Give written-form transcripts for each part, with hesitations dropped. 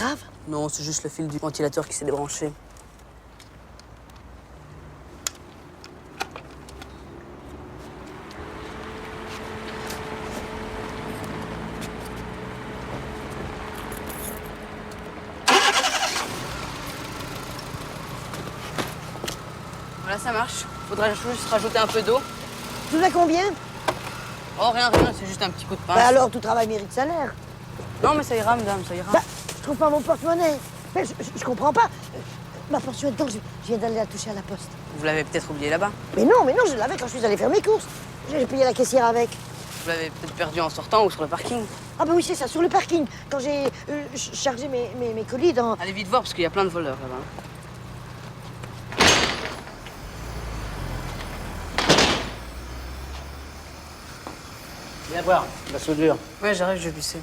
grave? Non, c'est juste le fil du ventilateur qui s'est débranché. Voilà, ça marche. Faudrait juste rajouter un peu d'eau. Tout à combien? Oh, rien, c'est juste un petit coup de pince. Bah alors, tout travail mérite salaire. Non, mais ça ira, madame, ça ira. Bah, je trouve pas mon porte-monnaie. Mais je comprends pas. Ma pension est dedans, je viens d'aller la toucher à la poste. Vous l'avez peut-être oublié là-bas. Mais non, je l'avais quand je suis allé faire mes courses. J'ai payé la caissière avec. Vous l'avez peut-être perdu en sortant ou sur le parking. Ah bah oui, c'est ça, sur le parking, quand j'ai chargé mes colis dans... Allez vite voir, parce qu'il y a plein de voleurs là-bas. Viens voir, la soudure. Ouais, j'arrive, je vais visser.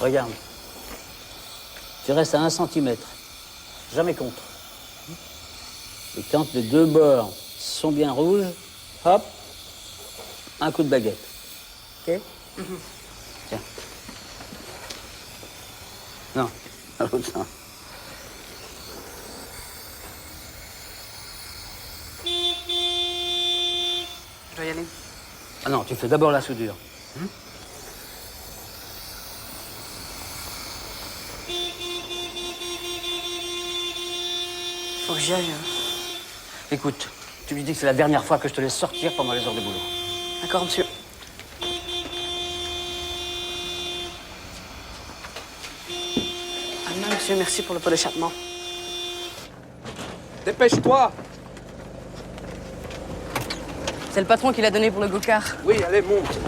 Regarde. Tu restes à 1 centimètre. Jamais contre. Et quand les deux bords sont bien rouges, hop, un coup de baguette. OK? Tiens. Non, à l'autre sens. Je dois y aller. Ah non, tu fais d'abord la soudure. Faut que j'y aille. Écoute, tu lui dis que c'est la dernière fois que je te laisse sortir pendant les heures de boulot. D'accord, monsieur. Ah non, monsieur, merci pour le pot d'échappement. Dépêche-toi! C'est le patron qui l'a donné pour le go-kart. Oui, allez, monte.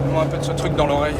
Mets-moi un peu de ce truc dans l'oreille.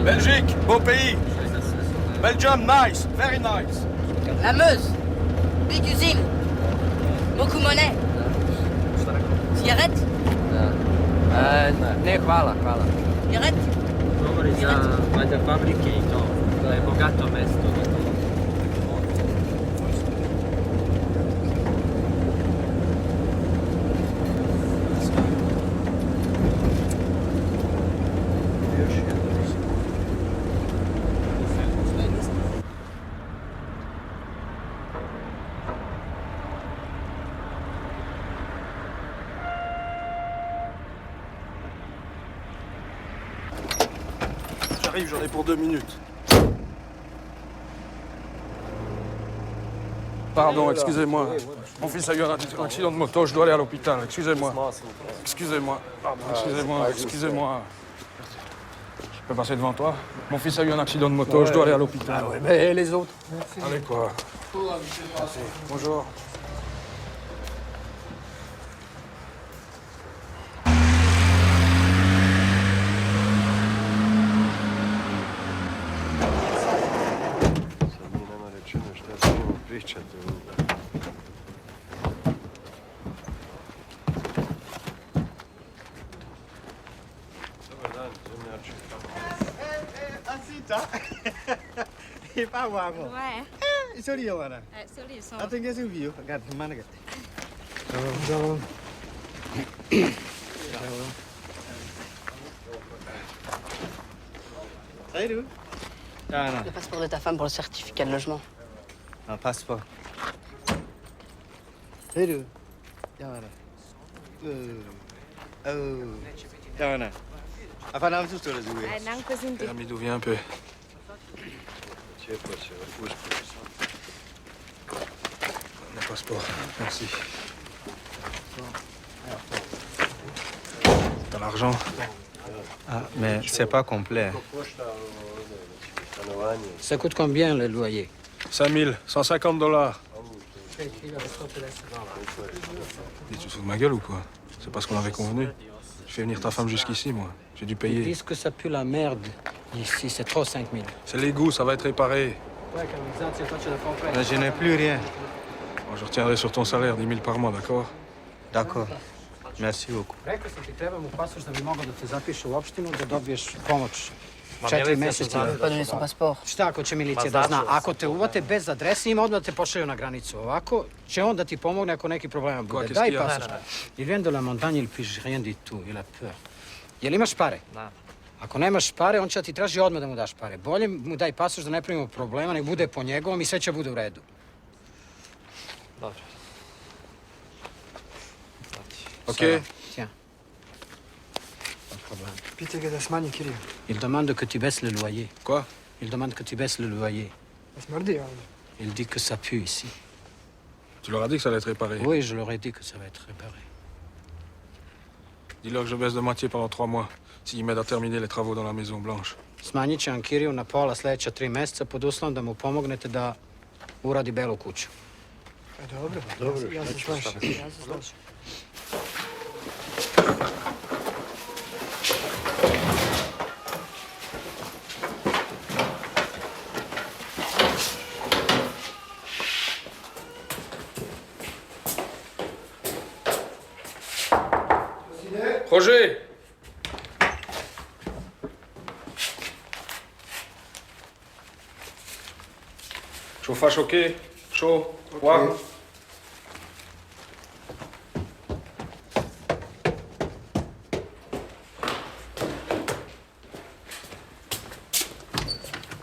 Belgique, beau pays. Belgium, nice, very nice. La Meuse. Big usine. Beaucoup monnaie. Cigarette? Ne, hvala. Cigarette? Govori za valjda fabrike i to. To je bogato mesto. J'arrive, j'en ai pour 2 minutes. Pardon, excusez-moi. Mon fils a eu un accident de moto, je dois aller à l'hôpital. Excusez-moi. Excusez-moi. Pardon, excusez-moi. Excusez-moi. Je peux passer devant toi? Mon fils a eu un accident de moto, je dois aller à l'hôpital. Ah ouais, mais les autres? Allez, quoi. Merci. Bonjour. Pak Wamo. Wah, Sorry ya mana? sorry, so. Atau nggak sih view? Kan mana kan? Salut. Le passeport de ta femme pour le certificat de logement. Un passeport. Salut. Jangan. Jangan. Apa nama tu sudah juga? Nang kesinti. Amidou, viens un peu. Le passeport, merci. T'as l'argent? Ah, mais c'est pas complet. Ça coûte combien le loyer? 5000, $150. Mais tu te fous de ma gueule ou quoi? C'est pas ce qu'on avait convenu. Je fais venir ta femme jusqu'ici, moi. J'ai dû Ils payer. disent que ça pue la merde ici, c'est trop 5000. C'est l'égout, ça va être réparé. Mais je n'ai plus rien. Bon, je retiendrai sur ton salaire 10 000 par mois, d'accord? D'accord. Merci beaucoup. Rekao sam ti, treba mu pasoš da bi mogao da te zapiše u opštinu, da dobiješ pomoć 4 meseca. Il ne peut pas donner son passeport. Šta ako će milicija da zna? Ako te uvate bez adrese, ima odmah da te pošalju na granicu. Ovako će on da ti pomogne ako neki problema bude. qu'est-ce Daj qu'il y a? pasoš. Il vient de la montagne, il piše rien du tout, il a peur. Jel imaš pare? Da. Ako nemaš pare, on će da ti traži odmah da mu daš pare. Bolje mu daj pasoš da ne primimo problema, nek bude po njegovom i sve će bude u redu. Dobro. Ok. Tiens. Pas de problème. Pitega da smanji, Kiril. Il demande que tu baisses le loyer. Quoi? Il demande que tu baisses le loyer. Da smrdi ovdje. Il dit que ça pue ici. Tu leur as dit que ça allait être réparé? Oui, je leur ai dit que ça va être réparé. Dis-leur que je baisse de moitié pendant 3 mois, s'ils m'aident à terminer les travaux dans la Maison Blanche. Smanjit će vam kiriju na pola sljedeća 3 meseca pod uslovom da mu pomognete da uradi belu kuću. Dobro. Dobro. Ja se slažem. Ja se slažem. Roger! Chauffage ok? Chaud? Froid?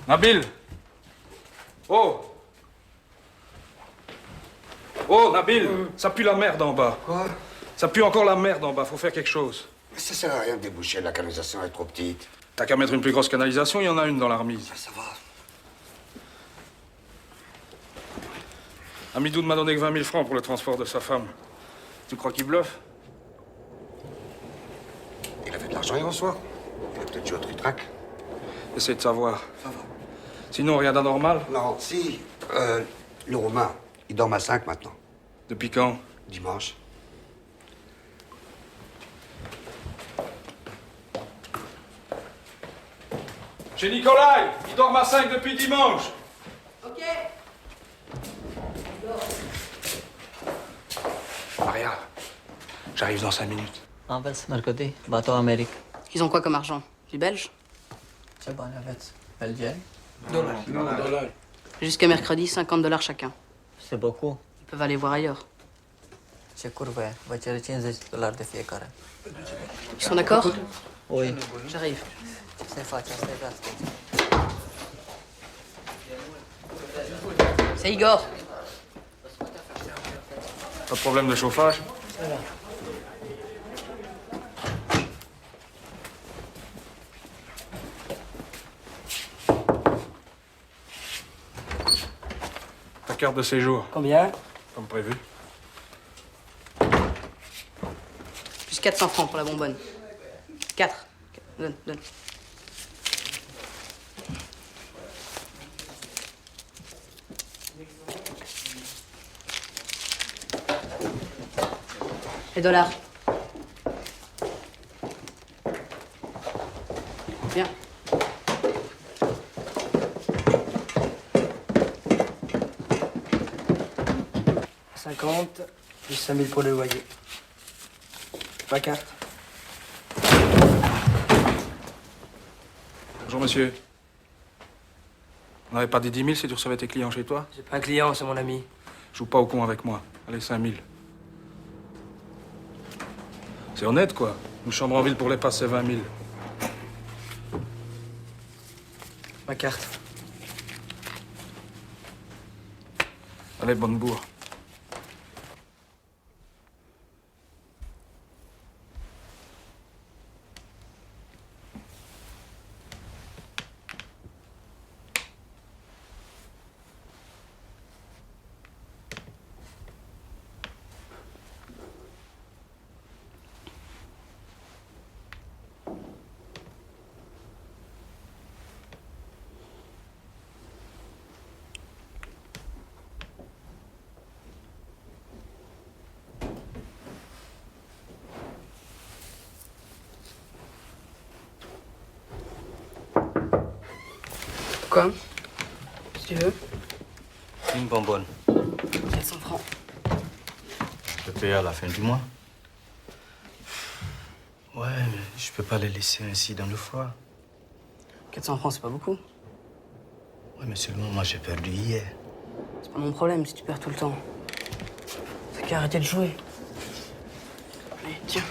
Nabil! Oh! Oh, Nabil! Ça pue la merde en bas. Quoi? Ça pue encore la merde en bas, faut faire quelque chose. Mais ça sert à rien de déboucher, la canalisation est trop petite. T'as qu'à mettre une plus grosse canalisation, il y en a une dans la remise. Ça va. Amidou m'a donné que 20 000 francs pour le transport de sa femme. Tu crois qu'il bluffe? Il avait de l'argent hier au soir. Il a peut-être joué au tritrac. Essaye de savoir. Ça va. Sinon, rien d'anormal? Non, si. Le Romain, il dort à 5 maintenant. Depuis quand? Dimanche. Chez Nicolai, il dort à 5 depuis dimanche. Ok. Maria, j'arrive dans 5 minutes. Aveți mercădii, bateau Americ. Ils ont quoi comme argent? Du belge? Ce bani aveți? Belgieni? Dollar. Jusqu'à mercredi, $50 chacun. C'est beaucoup. Ils peuvent aller voir ailleurs. Ce curvă e? Vă cere $50 de fiecare. Ils sont d'accord? Oui. J'arrive. Ce se face? Asta e viața. C'est Igor. Pas de problème de chauffage? carte de séjour, Combien? comme prévu. Plus 400 francs pour la bonbonne. 4. Donne, donne. Les dollars. Bien. « 50, plus 5000 pour le loyer. Ma carte. Bonjour, monsieur. On n'avait pas dit 10 000 si tu recevais tes clients chez toi? C'est pas un client, c'est mon ami. Joue pas au con avec moi. Allez, 5 000. C'est honnête, quoi. Une chambre en ville pour les passes, c'est 20 000. Ma carte. Allez, bonne bourre. Quoi? Si tu veux. Une bonbonne. 400 francs. Je peux payer à la fin du mois. Ouais, mais je peux pas les laisser ainsi dans le froid. 400 francs, c'est pas beaucoup. Ouais, mais seulement moi j'ai perdu hier. C'est pas mon problème si tu perds tout le temps. T'as qu'à arrêter de jouer. Allez, tiens.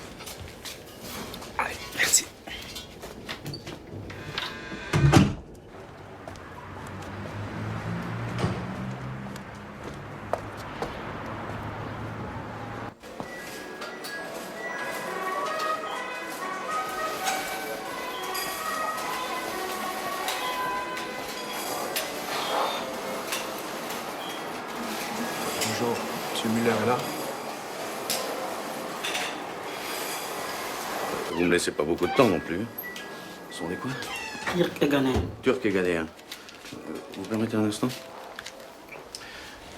Allez, merci. Bonjour. Monsieur Muller est là? Vous me laissez pas beaucoup de temps non plus. Ce sont des quoi? Turc et ghanéen. Turc et ghanéen. Vous permettez un instant?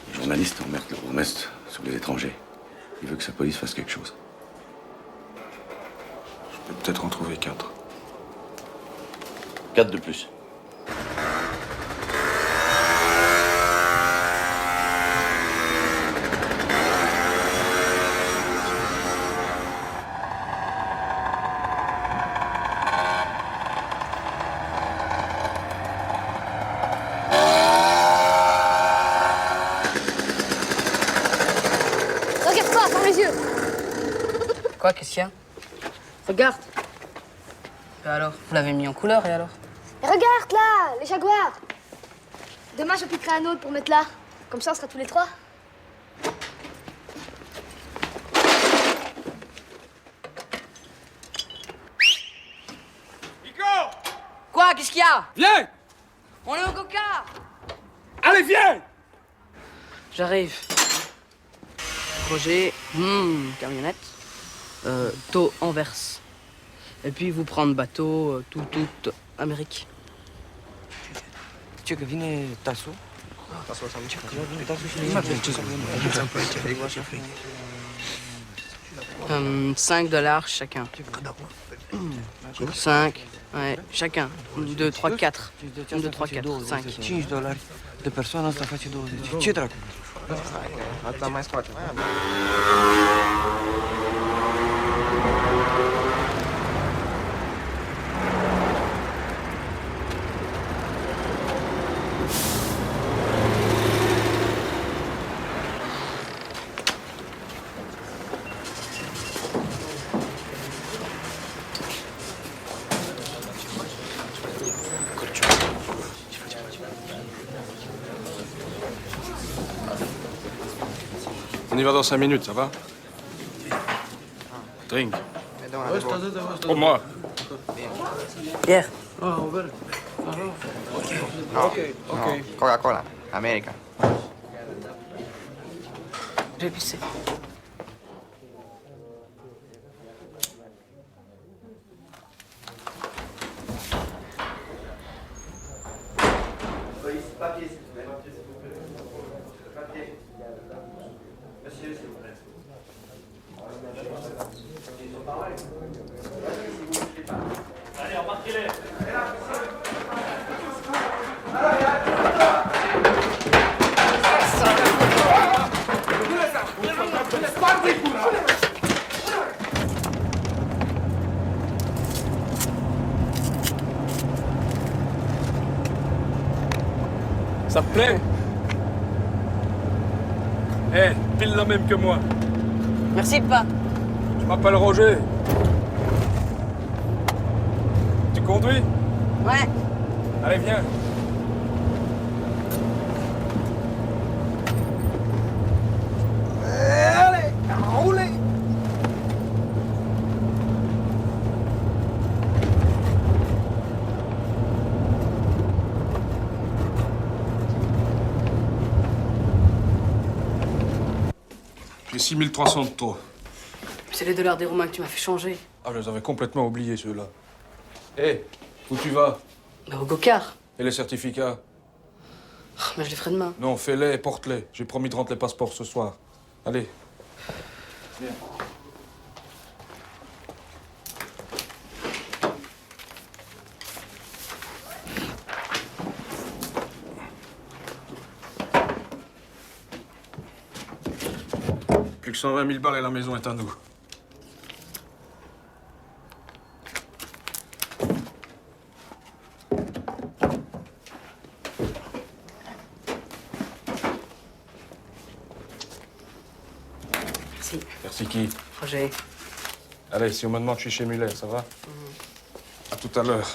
Les journalistes emmerdent le bourgmestre sur les étrangers. Il veut que sa police fasse quelque chose. Je peux peut-être en trouver 4. 4 de plus. Regarde pas, ferme les yeux. Quoi, qu'est-ce qu'il y a? Regarde. Et alors? Vous l'avez mis en couleur, et alors? Et regarde là, les jaguars. Demain, je piquerai un autre pour mettre là. Comme ça, on sera tous les trois. Quoi, qu'est-ce qu'il y a? Viens! On est au coca. Allez, viens! J'arrive. Projet, camionnette. Taux Anvers. Et puis vous prendre bateau, tout, Amérique. Tu veux que vienne tasso? 5 dollars chacun. 5, ouais, chacun. 1, 2, 3, 4. 1, 2, 3, 4, 5. 5 dolari de persoană, asta face 20. Ce dracu? Asta mai scoate. On y va dans 5 minutes, ça va? Drink. Pour moi. Pierre. Coca-Cola, America. Je vais pisser. Papier, s'il vous plaît. Papier. Monsieur, s'il vous plaît. Allez, embarquez-les. Ça te plaît? Eh, pile la même que moi. Merci, pas. Je m'appelle Roger. Tu conduis? Ouais. Allez, viens. Allez, roulez. J'ai 6300 de trop. C'est les dollars des Romains que tu m'as fait changer. Ah, je les avais complètement oubliés, ceux-là. Hé, où tu vas? Bah, au Gocard. Et les certificats? Bah, je les ferai demain. Non, fais-les et porte-les. J'ai promis de rentrer les passeports ce soir. Allez. Viens. Plus que 120 000 balles et la maison est à nous. Merci. Merci qui? Roger. Allez, si on me demande, je suis chez Muller, ça va? À tout à l'heure.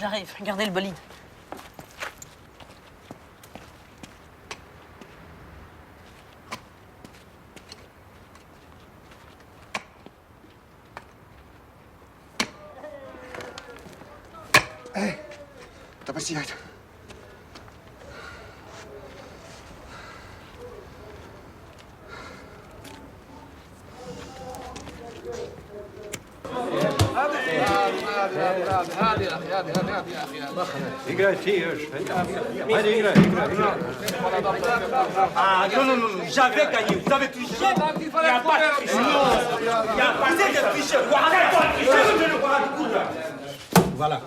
J'arrive, regardez le bolide. Hé, t'as pas de cigarette? Ah non, non, non, j'avais gagné, vous avez touché. Il n'y a pas de tricheur. Il n'y a pas de tricheur. Arrête-toi de tricher, je le vois du coup là. Voilà.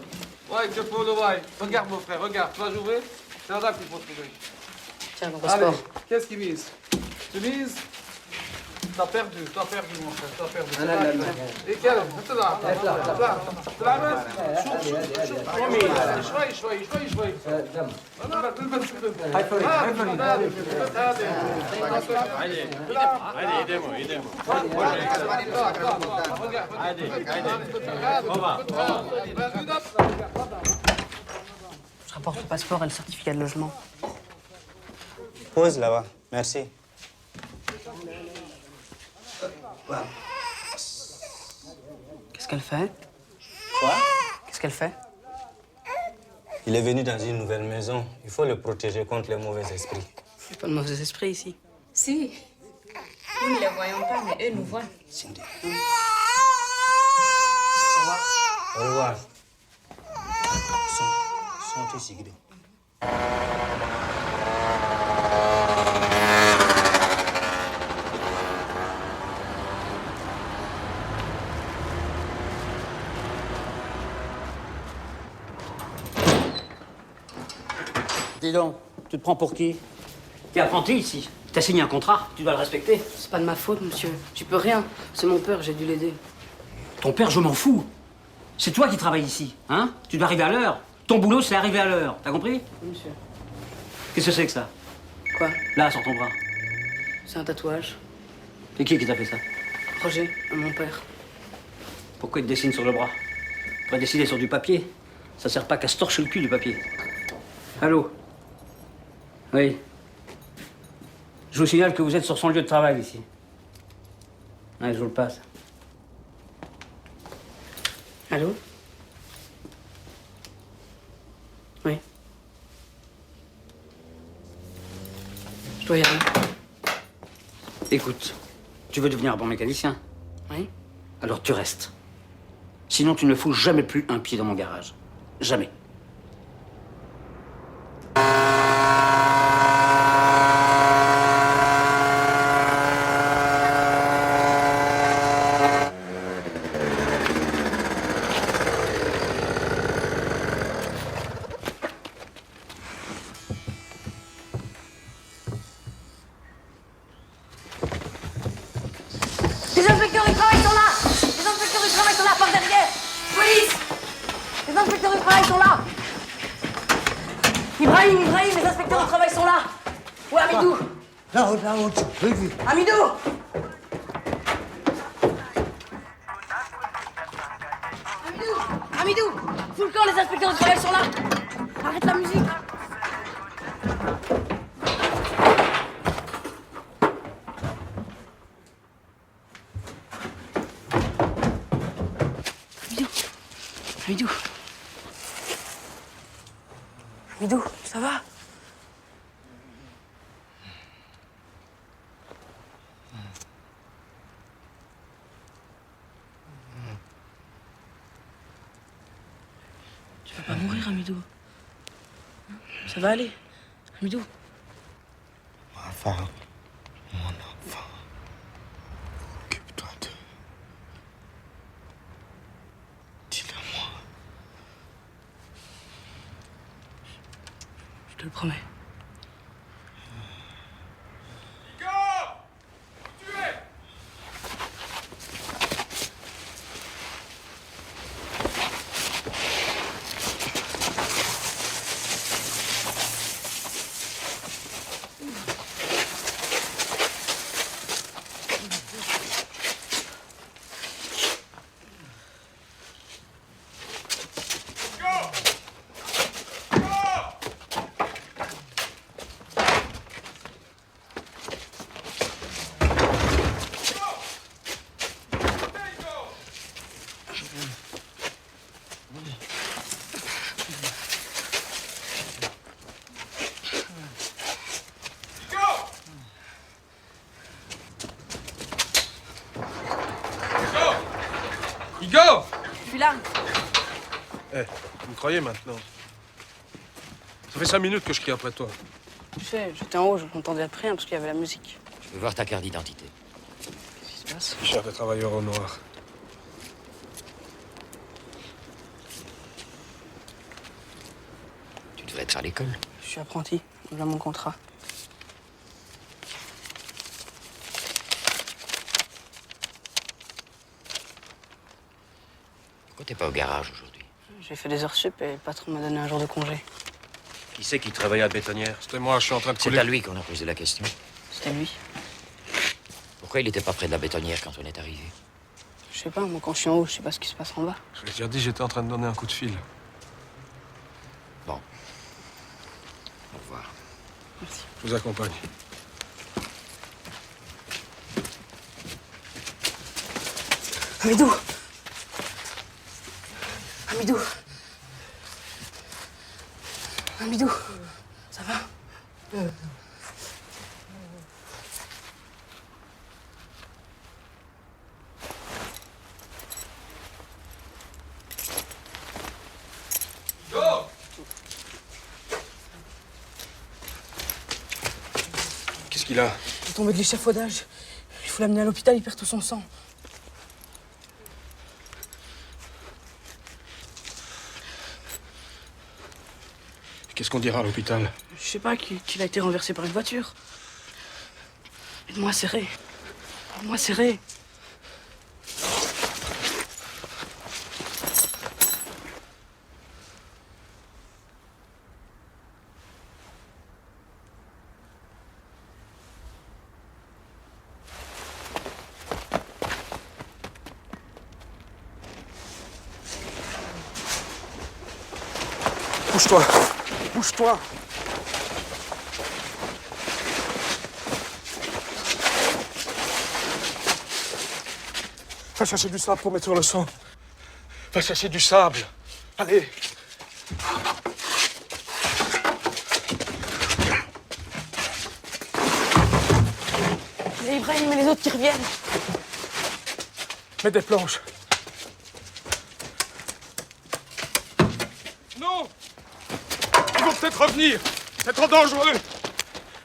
Ouais, je peux le voir. Regarde mon frère, regarde, tu vas jouer. C'est là qu'il faut trouver. Tiens, mon Allez, passeport. qu'est-ce qu'il mise? Tu mises? t'as perdu, mon frère, t'as perdu. Et quel اطلع اطلع شوف شوي Je rapporte le passeport et le certificat de logement. Pose là-bas. Merci. Qu'est-ce qu'elle fait? Quoi? Qu'est-ce qu'elle fait? Il est venu dans une nouvelle maison. Il faut le protéger contre les mauvais esprits. Il n'y a pas de mauvais esprit ici. Si. Nous ne les voyons pas, mais eux nous voient. Cindy. Au revoir. Santé, Sigrid. Dis donc, tu te prends pour qui? T'es apprenti ici. T'as signé un contrat, tu dois le respecter. C'est pas de ma faute, monsieur. J'y peux rien. C'est mon père, j'ai dû l'aider. Ton père, je m'en fous. C'est toi qui travailles ici, hein? Tu dois arriver à l'heure. Ton boulot, c'est arriver à l'heure. T'as compris? Oui, monsieur. Qu'est-ce que c'est que ça? Quoi? Là, sur ton bras. C'est un tatouage. C'est qui t'a fait ça? Roger, mon père. Pourquoi il te dessine sur le bras? Tu pourrais dessiner sur du papier. Ça sert pas qu'à se torcher le cul, du papier. Allô? Oui. Je vous signale que vous êtes sur son lieu de travail ici. Ouais, je vous le passe. Allô? Oui. Je dois y aller. Écoute, tu veux devenir un bon mécanicien? Oui. Alors tu restes. Sinon, tu ne fous jamais plus un pied dans mon garage. Jamais. Les inspecteurs du travail sont là! Les inspecteurs du travail sont là, par derrière! Police! Les inspecteurs du travail sont là! Ibrahim, les inspecteurs du travail sont là! Où est Amidou? Là-haut, oui, oui. Amidou! Amidou! Fous le camp, les inspecteurs du travail sont là! Arrête la musique! Amidou. Amidou, ça va? Tu vas pas mourir, Amidou. Ça va aller, Amidou. Enfin, mon enfant, occupe-toi de... Dis-le-moi. Je te le promets. Igor! Je suis là. Eh, vous me croyez maintenant? Ça fait 5 minutes que je crie après toi. Tu sais, j'étais en haut, je n'entendais plus rien parce qu'il y avait la musique. Je veux voir ta carte d'identité. Qu'est-ce qui se passe? Chef de travailleur au noir. Tu devrais être à l'école. Je suis apprenti. Voilà mon contrat. Pourquoi t'es pas au garage aujourd'hui? J'ai fait des heures sup et le patron m'a donné un jour de congé. Qui c'est qui travaillait à bétonnière? C'était moi, je suis en train de couler. C'est à lui qu'on a posé la question. C'était lui. Pourquoi il était pas près de la bétonnière quand on est arrivé? Je sais pas, moi quand je suis en haut, je sais pas ce qui se passe en bas. Je l'ai déjà dit, j'étais en train de donner un coup de fil. Bon. Au revoir. Merci. Je vous accompagne. Hamidou! Hamidou! Hamidou! Ça va? Qu'est-ce qu'il a? Il est tombé de l'échafaudage. Il faut l'amener à l'hôpital, il perd tout son sang. Qu'est-ce qu'on dira à l'hôpital? Je sais pas, qu'il a été renversé par une voiture. Aide-moi à serrer. Aide-moi à serrer. Bouge-toi! Bouge-toi! Va chercher du sable pour mettre sur le sang. Va chercher du sable. Allez! Il y a Ibrahim et les autres qui reviennent. Mets des planches. Non! Ils vont peut-être revenir. C'est trop dangereux.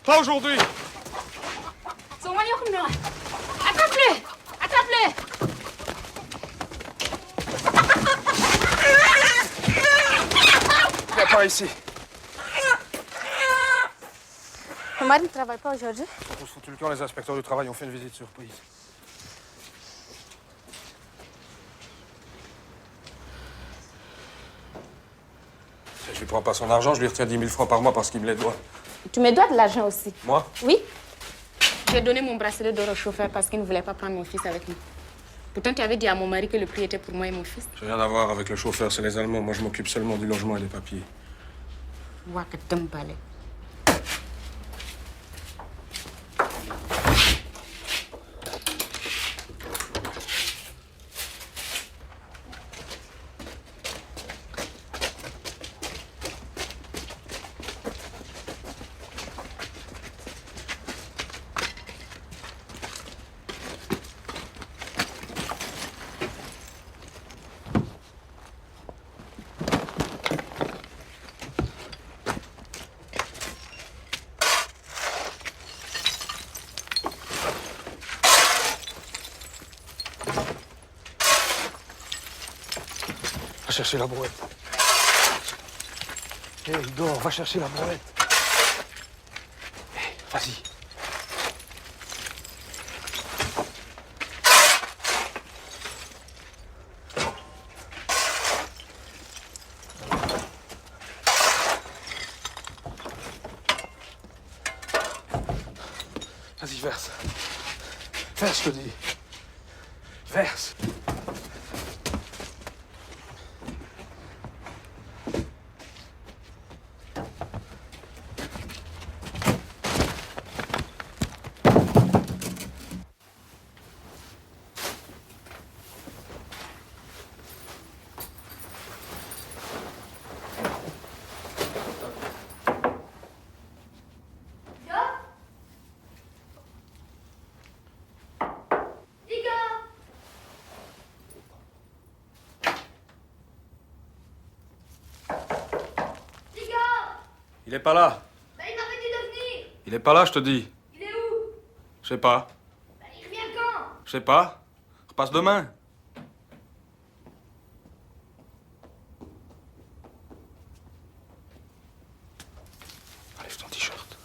Pas aujourd'hui. Attrape-le! Attrape-le! Viens pas ici. Ton mari ne travaille pas aujourd'hui? On se foutu le camp, les inspecteurs du travail ont fait une visite surprise. Je lui prends pas son argent, je lui retire 10 000 francs par mois parce qu'il me les doit. Tu me dois de l'argent aussi. Moi? Oui. J'ai donné mon bracelet d'or au chauffeur parce qu'il ne voulait pas prendre mon fils avec nous. Pourtant, tu avais dit à mon mari que le prix était pour moi et mon fils. J'ai rien à voir avec le chauffeur, c'est les Allemands. Moi, je m'occupe seulement du logement et des papiers. Wakatambale. Va chercher la brouette. Hé, il dort, va chercher la brouette. Hé, vas-y. Vas-y, verse. Verse, je te dis. Verse. Il est pas là. Bah, il m'avait dit de venir. Il est pas là, je te dis. Il est où? Je sais pas. Bah, il revient quand? Je sais pas. Repasse demain. Enlève ton t-shirt.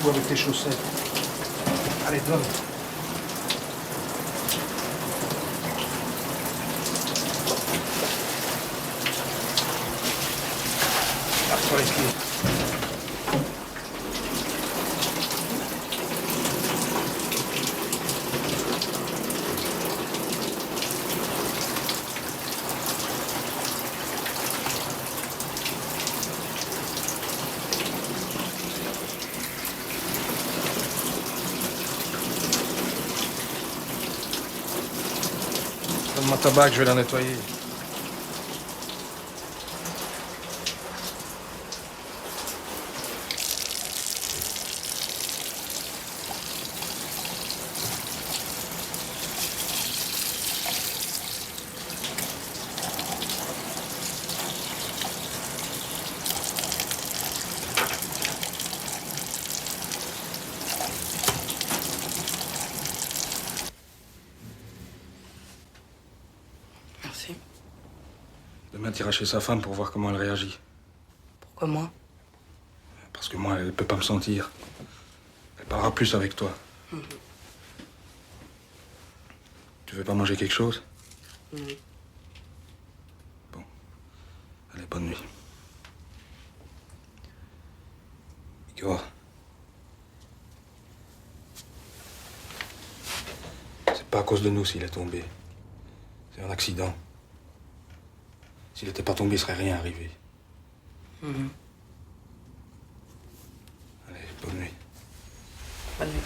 tout avec tes chaussettes. Allez, donne. Lave-toi les pieds. Donne-moi ta bague, je vais la nettoyer. Merci. Demain, t'iras chez sa femme pour voir comment elle réagit. Pourquoi moi? Parce que moi, elle peut pas me sentir. Elle parlera plus avec toi. Tu veux pas manger quelque chose? Bon. Allez, bonne nuit. Igor. C'est pas à cause de nous s'il est tombé. C'est un accident. S'il n'était pas tombé, il serait rien arrivé. Allez, bonne nuit. Bonne nuit.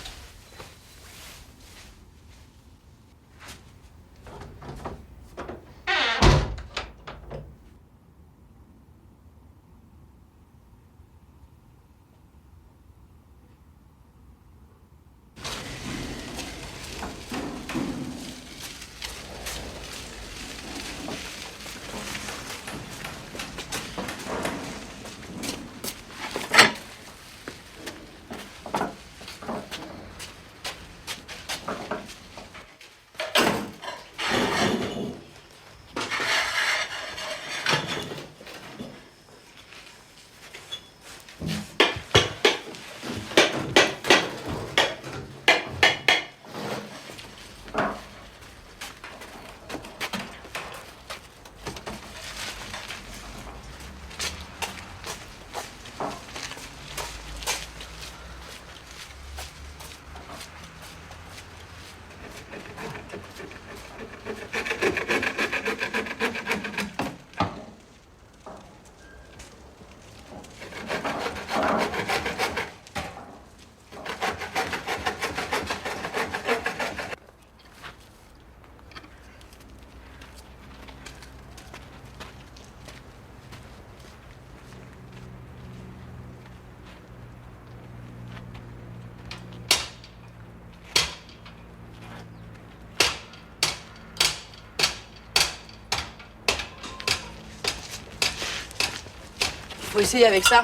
Faut essayer avec ça.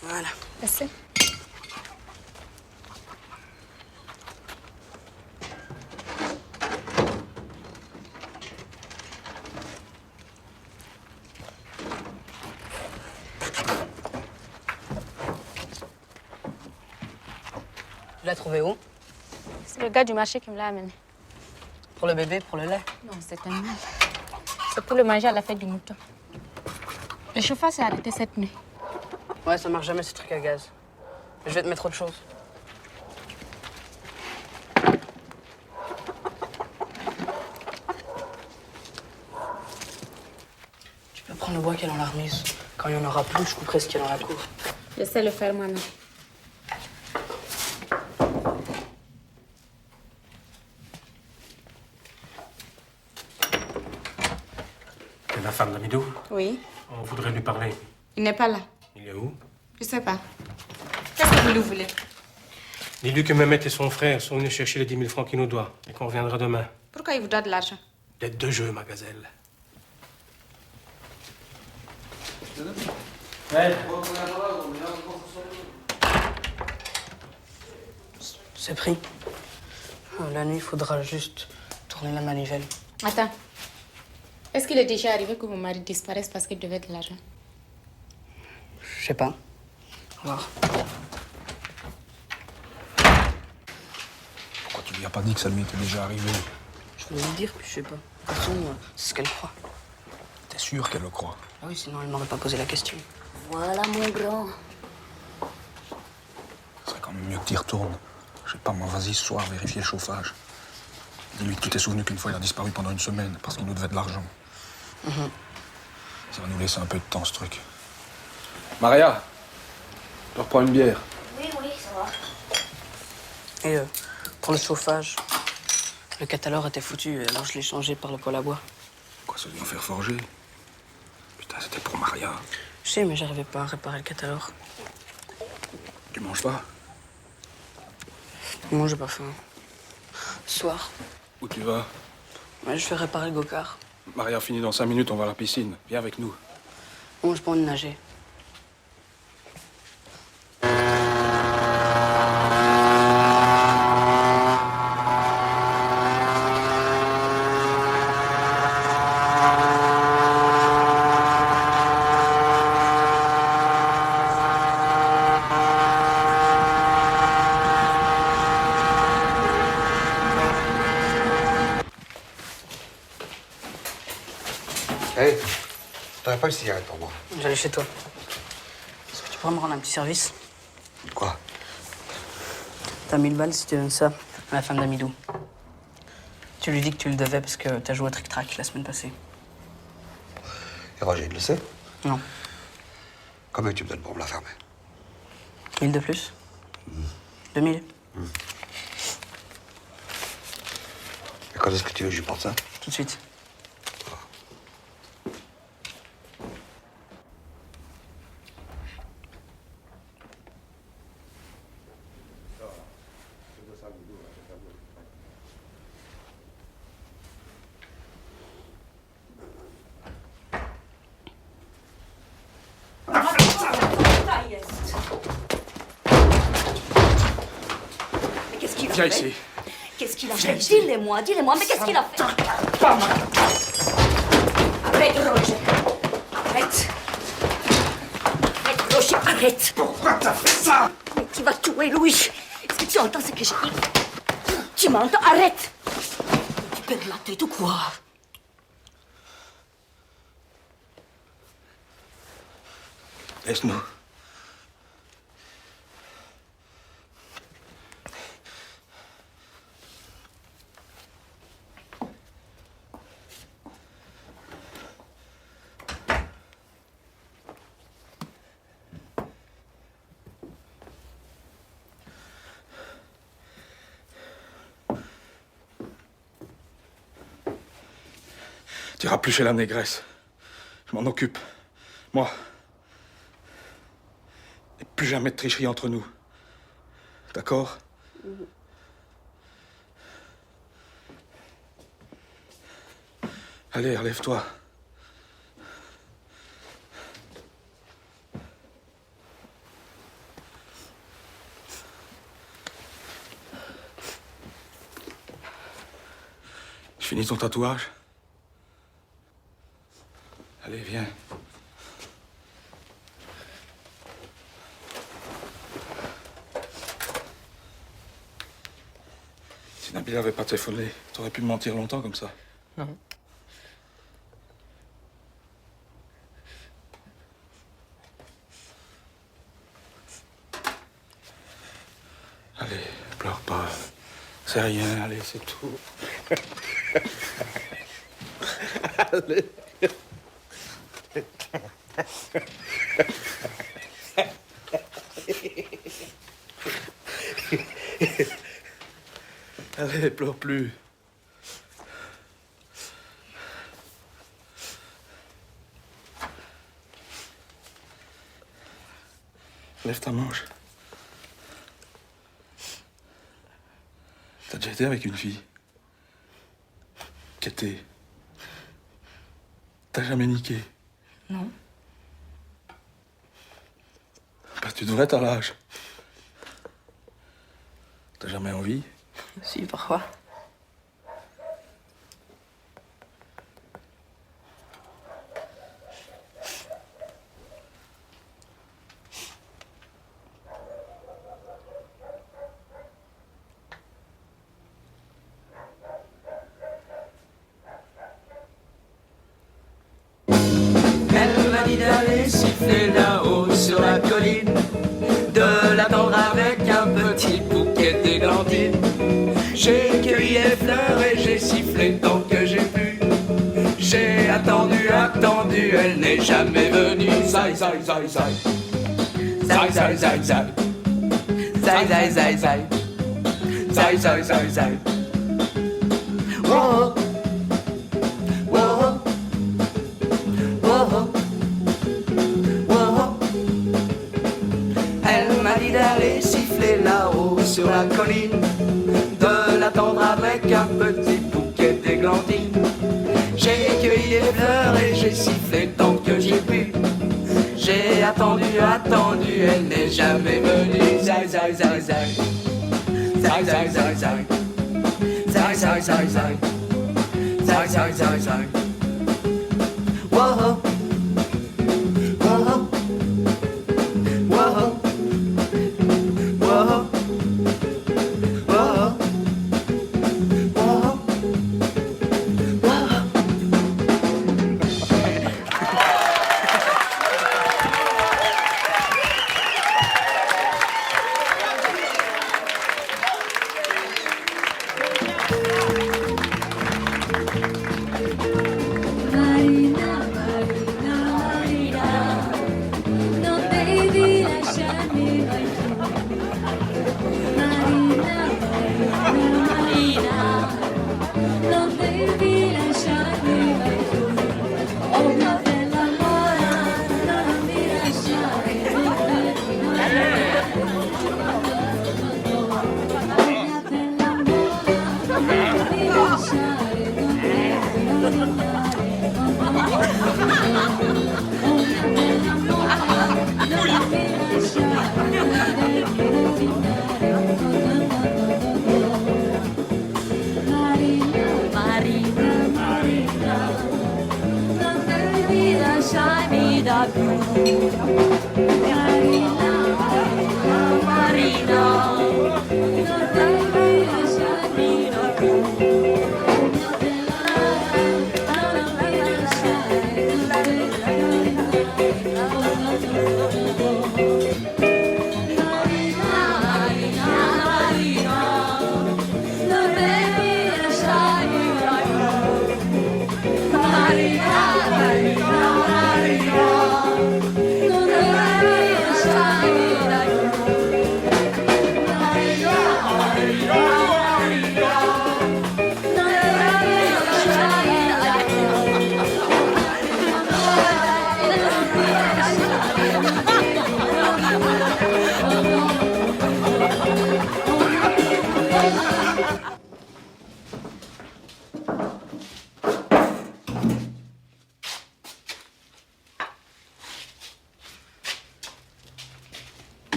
Voilà. Assez. Tu l'as trouvé où? C'est le gars du marché qui me l'a amené. Pour le bébé, pour le lait? Non, c'est un mal. C'est pour le manger à la fête du mouton. Le chauffeur s'est arrêté cette nuit. Ouais, ça marche jamais ce truc à gaz. Je vais te mettre autre chose. Tu peux prendre le bois qu'il y a dans la remise. Quand il n'y en aura plus, je couperai ce qu'il y a dans la cour. Je sais le faire moi-même. C'est la femme d'Amidou? Oui. On voudrait lui parler. Il n'est pas là. Il est où? Je sais pas. Qu'est-ce que vous lui voulez? Dis-lui que Mehmet et son frère sont venus chercher les 10 000 francs qu'il nous doit et qu'on reviendra demain. Pourquoi il vous doit de l'argent? Dette de jeu, ma gazelle. C'est pris. La nuit, il faudra juste tourner la manivelle. Attends. Est-ce qu'il est déjà arrivé que mon mari disparaisse parce qu'il devait de l'argent? Je sais pas. On va voir. Pourquoi tu lui as pas dit que ça lui était déjà arrivé? Je voulais lui dire, puis je sais pas. De toute façon, c'est ce qu'elle croit. T'es sûr qu'elle le croit? Ah oui, sinon elle m'aurait pas posé la question. Voilà, mon grand. Ce serait quand même mieux que tu y retournes. Je sais pas, moi, vas-y ce soir, vérifier le chauffage. Dis-lui que tu t'es souvenu qu'une fois il a disparu pendant une semaine parce qu'il nous devait de l'argent. Ça va nous laisser un peu de temps, ce truc. Maria, je reprends une bière. Oui, ça va. Et pour le chauffage, le catalore était foutu, alors je l'ai changé par le poêle à bois. Quoi, ça doit en faire forger? Putain, c'était pour Maria. Je sais, mais j'arrivais pas à réparer le catalore. Tu manges pas? Moi, j'ai pas faim. Ce soir, Où tu vas? ouais, je vais réparer le go-kart. Maria finit dans 5 minutes, on va à la piscine. Viens avec nous. Moi, je peux en nager. Hé, t'aurais pas une cigarette pour moi? J'allais chez toi. Est-ce que tu pourrais me rendre un petit service? Quoi? T'as 1000 balles si tu donnes ça à la femme d'Amidou. Tu lui dis que tu le devais parce que t'as joué au trick-track la semaine passée. Et Roger, il le sait? Non. Combien tu me donnes pour me la fermer? 1000 de plus? 2000? Et quand est-ce que tu veux que je lui porte ça? Tout de suite. Mais qu'est-ce qu'il a Viens fait? ici. Qu'est-ce qu'il a Viens fait? ici. Dis-le-moi, mais qu'est-ce qu'il a fait? Arrête, Roger. Arrête. Arrête, Roger, arrête. Pourquoi t'as fait ça? Mais tu vas tuer Louis. Est-ce que tu entends ce que je dis? Tu m'entends? Arrête. Tu perds la tête ou quoi? Laisse-nous. Tu iras plus chez la négresse. Je m'en occupe. Moi. Et plus jamais de tricherie entre nous. D'accord? Allez, relève-toi. Je finis ton tatouage? Allez, viens. Si Nabil avait pas téléphoné, t'aurais pu me mentir longtemps comme ça. Non. Allez, pleure pas. C'est rien, allez, c'est tout. Allez. Allez, pleure plus. Lève ta manche. T'as déjà été avec une fille? Qu'était? T'as jamais niqué? Non. Tu devrais être à l'âge. T'as jamais envie? Si, parfois. Elle m'a dit d'aller siffler là-haut sur la colline, de l'attendre avec un petit bouquet d'églantines. J'ai cueilli les fleurs et j'ai sifflé tant que j'ai pu. J'ai attendu, attendu, elle n'est jamais venue. Zai, zai, zai, zai. Zai, zai, zai, zai. Zai, zai, zai, zai. Zai, zai, zai, zai. Whoa. Whoa. Whoa. Whoa. Elle m'a dit d'aller siffler là-haut sur la colline, de l'attendre avec un petit bouquet d'églantines. J'ai cueilli les fleurs et j'ai sifflé tant que j'ai pu. J'ai attendu, attendu, elle n'est jamais venue. Zai, zai, zai, zai. Zai, zai, zai, zai. Zai, zai, zai, zai. Zai, zai, zai, zai. Whoa. Whoa. Whoa. Whoa. Whoa. Whoa. Marina, Marina, Marina, non devi lasciarmi mai tu. Marina, Marina, Marina, non devi lasciarmi mai tu. Oh mia bella mora, non mi lasciare, non devi Marina, Marina, non devi lasciarmi da più. Marina, Marina, Marina, non devi lasciarmi da più.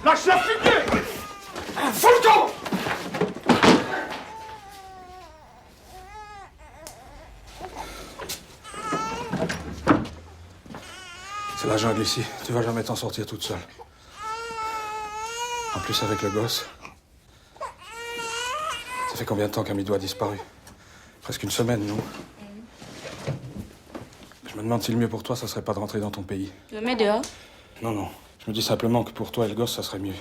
Lâche la fumée! Fous le camp! C'est la jungle ici. Tu vas jamais t'en sortir toute seule. En plus avec le gosse. Ça fait combien de temps qu'Amidou a disparu? Presque une semaine, non? Je me demande si le mieux pour toi, ça serait pas de rentrer dans ton pays. Tu me mets dehors? Non, non. Je me dis simplement que pour toi et le gosse, ça serait mieux.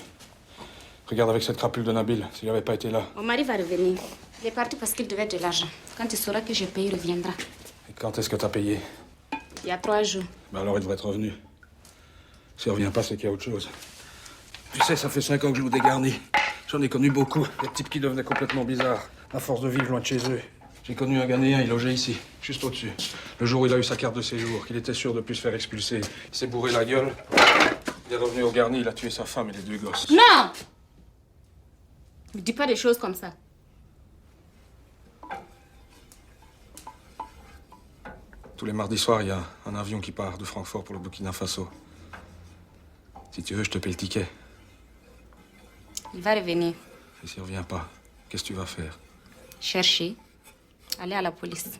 Regarde avec cette crapule de Nabil, s'il n'avait pas été là. Mon mari va revenir. Il est parti parce qu'il devait de l'argent. Quand il saura que je paye, il reviendra. Et quand est-ce que t'as payé? Il y a 3 jours. Ben alors il devrait être revenu. S'il revient pas, c'est qu'il y a autre chose. Tu sais, ça fait 5 ans que je joue des garnis. J'en ai connu beaucoup. Des types qui devenaient complètement bizarres, à force de vivre loin de chez eux. J'ai connu un Ghanéen, il logeait ici, juste au-dessus. Le jour où il a eu sa carte de séjour, qu'il était sûr de plus se faire expulser, il s'est bourré la gueule. Il est revenu au garni, il a tué sa femme et les 2 gosses. Non! Ne dis pas des choses comme ça. Tous les mardis soirs, il y a un avion qui part de Francfort pour le Burkina Faso. Si tu veux, je te paie le ticket. Il va revenir. Et s'il revient pas, qu'est-ce que tu vas faire? Chercher. Aller à la police.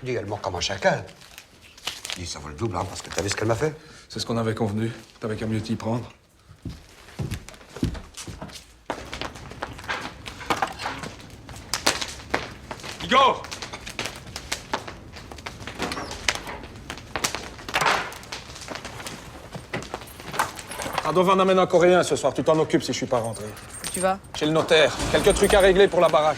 Dis, elle mord comme un chacal. Dis, ça vaut le double, hein, parce que t'as vu ce qu'elle m'a fait? C'est ce qu'on avait convenu. T'avais qu'à mieux t'y prendre. Igor! Radovan amène un Coréen ce soir. Tu t'en occupes si je suis pas rentré. Où tu vas? Chez le notaire. Quelques trucs à régler pour la baraque.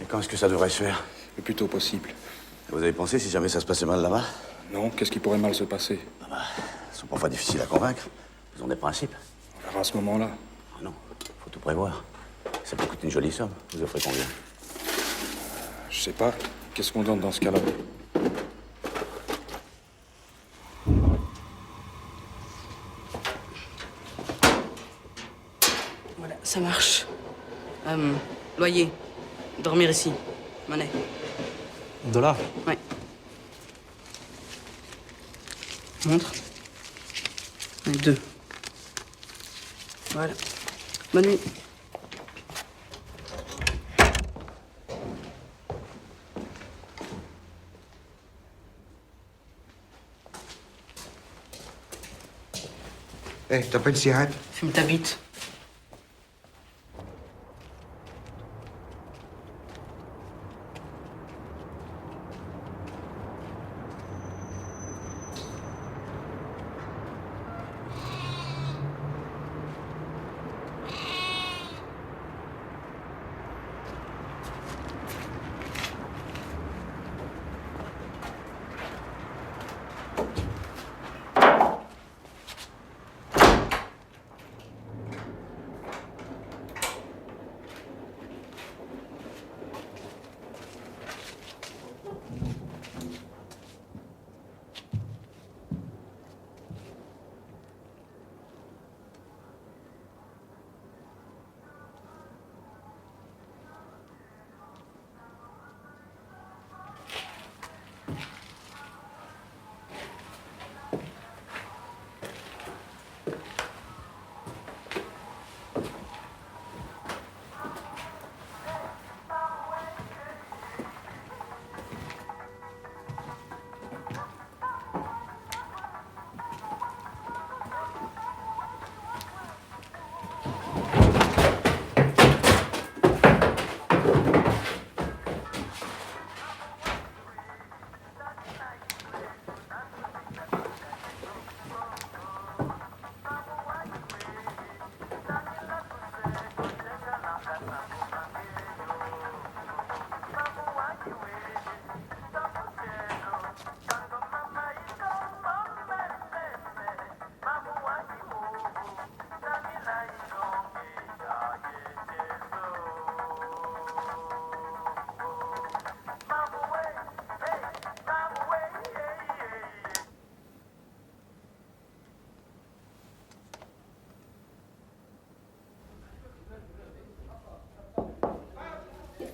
Quand est-ce que ça devrait se faire? Le plus tôt possible. Vous avez pensé si jamais ça se passait mal là-bas? Non, qu'est-ce qui pourrait mal se passer? Ils sont parfois difficiles à convaincre. Ils ont des principes. On verra à ce moment-là. Ah non, faut tout prévoir. Ça peut coûter une jolie somme. Vous offrez combien? Je sais pas. Qu'est-ce qu'on donne dans ce cas-là? Voilà, ça marche. Loyer. Dormir ici. Monnaie. $? Ouais. Montre. Et 2. Voilà. Bonne nuit. Hé, t'as pas une cigarette? Fume ta bite.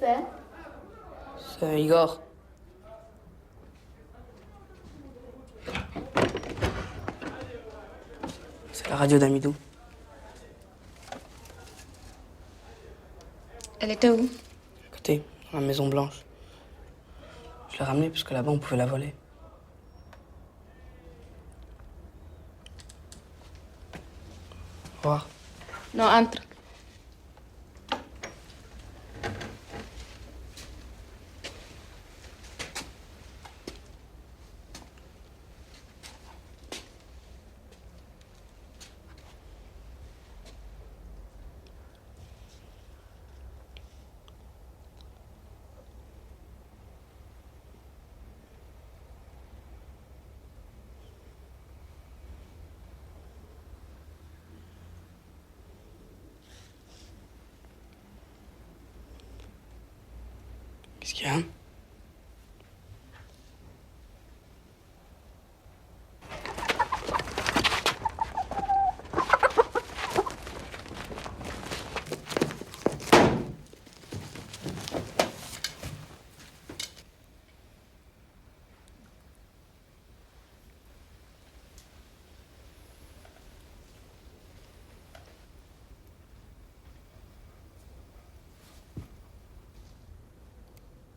c'est? C'est Igor. C'est la radio d'Amidou. Elle était où? À côté, dans la Maison Blanche. Je l'ai ramenée parce que là-bas, on pouvait la voler. Au revoir. Non, entre. Qu'est-ce qu'il y a?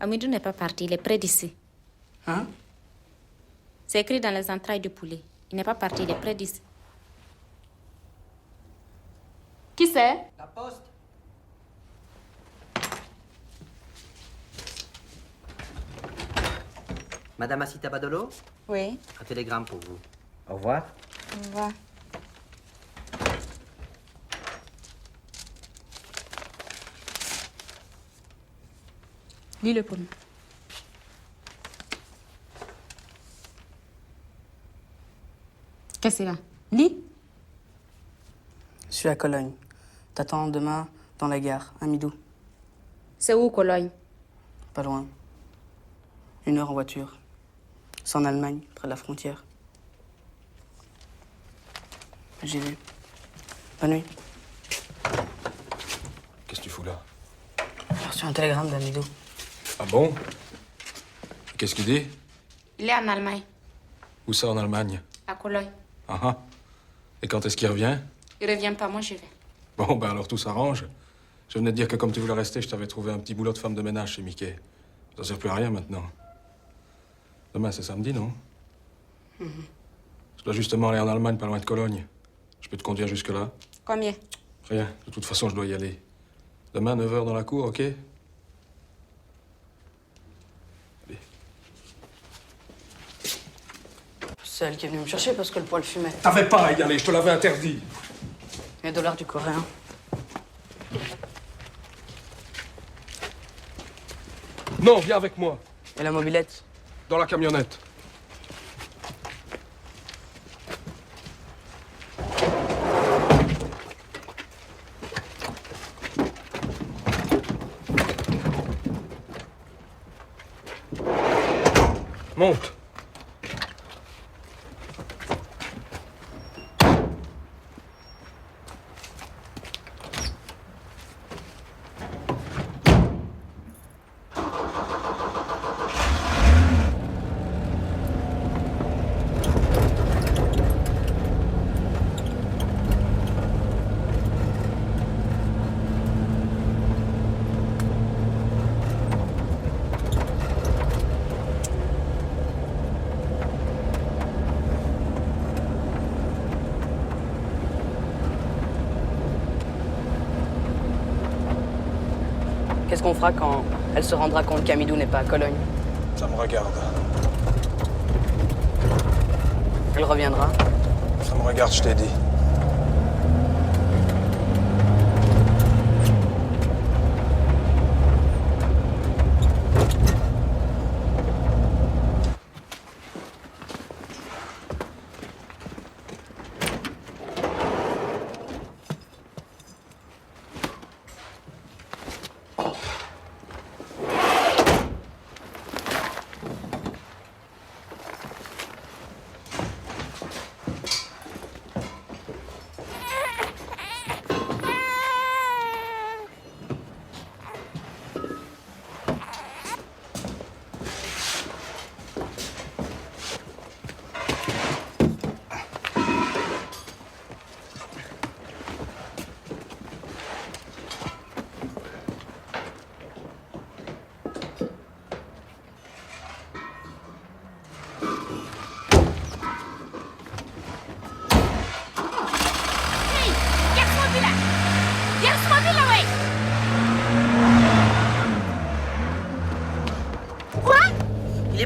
Amidou n'est pas parti, il est près d'ici. Hein? C'est écrit dans les entrailles du poulet. Il n'est pas parti, il est près d'ici. Qui c'est? La poste. Madame Asita Badolo, Oui. un télégramme pour vous. Au revoir. Au revoir. Lis-le pour nous. Qu'est-ce que c'est là? Lis. Je suis à Cologne. T'attends demain dans la gare, à Midou. C'est où, Cologne? Pas loin. 1 heure en voiture. C'est en Allemagne, près de la frontière. J'ai vu. Bonne nuit. Qu'est-ce que tu fous là? J'ai reçu un télégramme d'Amidou. Ah bon? Qu'est-ce qu'il dit? Il est en Allemagne, Où ça en Allemagne? à Cologne. Ah ah. Et quand est-ce qu'il revient? Il revient pas, moi je vais. Bon, ben alors tout s'arrange. Je venais de dire que comme tu voulais rester, je t'avais trouvé un petit boulot de femme de ménage chez Mickey. Ça sert plus à rien maintenant. Demain, c'est samedi, non? Je dois justement aller en Allemagne, pas loin de Cologne. Je peux te conduire jusque-là? Combien? Rien. De toute façon, je dois y aller. Demain, 9 h dans la cour, OK? C'est elle qui est venue me chercher parce que le poil fumait. T'avais pas à y aller, je te l'avais interdit. Les dollars du coréen. Non, viens avec moi. Et la mobilette? Dans la camionnette. Monte. Qu'est-ce qu'on fera quand elle se rendra compte qu'Amidou n'est pas à Cologne? Ça me regarde. Elle reviendra. Ça me regarde, je t'ai dit.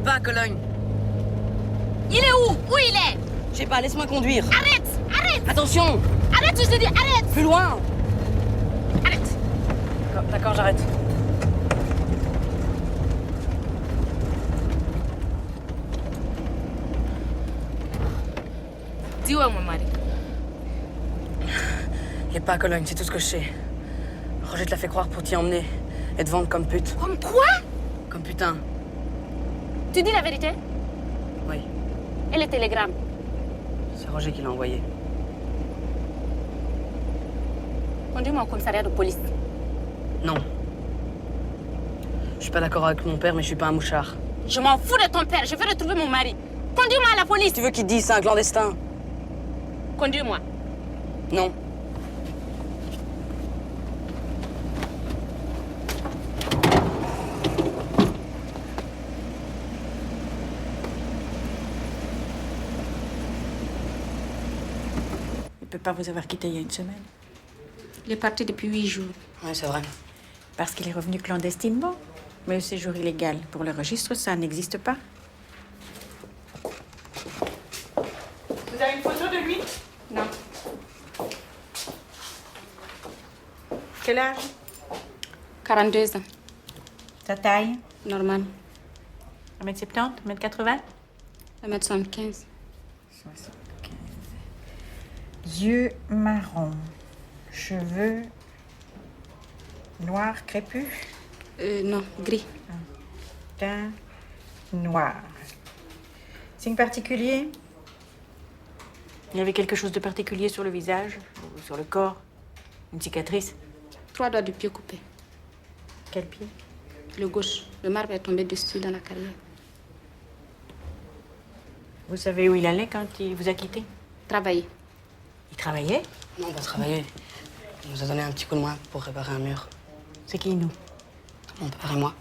est pas à Cologne. Il est où? Où il est? Je sais pas, laisse-moi conduire. Arrête! Arrête! Attention! Arrête, je te dis, arrête! Plus loin! Arrête! D'accord, j'arrête. Dis où est mon mari? Il est pas à Cologne, c'est tout ce que je sais. Roger te l'a fait croire pour t'y emmener et te vendre comme pute. Comme quoi? Comme putain. Tu dis la vérité? Oui, Et le télégramme? c'est Roger qui l'a envoyé. Conduis-moi au commissariat de police. Non. Je suis pas d'accord avec mon père, mais je suis pas un mouchard. Je m'en fous de ton père, je veux retrouver mon mari. Conduis-moi à la police. Tu veux qu'il te dise c'est un clandestin? Conduis-moi. Non. Il ne peut pas vous avoir quitté il y a une semaine. Il est parti depuis 8 jours. Oui, c'est vrai. Parce qu'il est revenu clandestinement. Mais le séjour illégal pour le registre, ça n'existe pas. Vous avez une photo de lui? Non. Quel âge? 42 ans. Sa taille? Normal. 1m70, 1m80? 1m75. 75. Yeux marrons. Cheveux noirs crépus? Non, gris. Teint noir. Signe particulier? Il y avait quelque chose de particulier sur le visage ou sur le corps? Une cicatrice? 3 doigts du pied coupés. Quel pied? Le gauche. Le marbre est tombé dessus dans la carrière. Vous savez où il allait quand il vous a quitté? Travailler. Il travaillait? Non, pas travailler. Il nous a donné un petit coup de main pour réparer un mur. C'est qui, nous? Mon père et moi.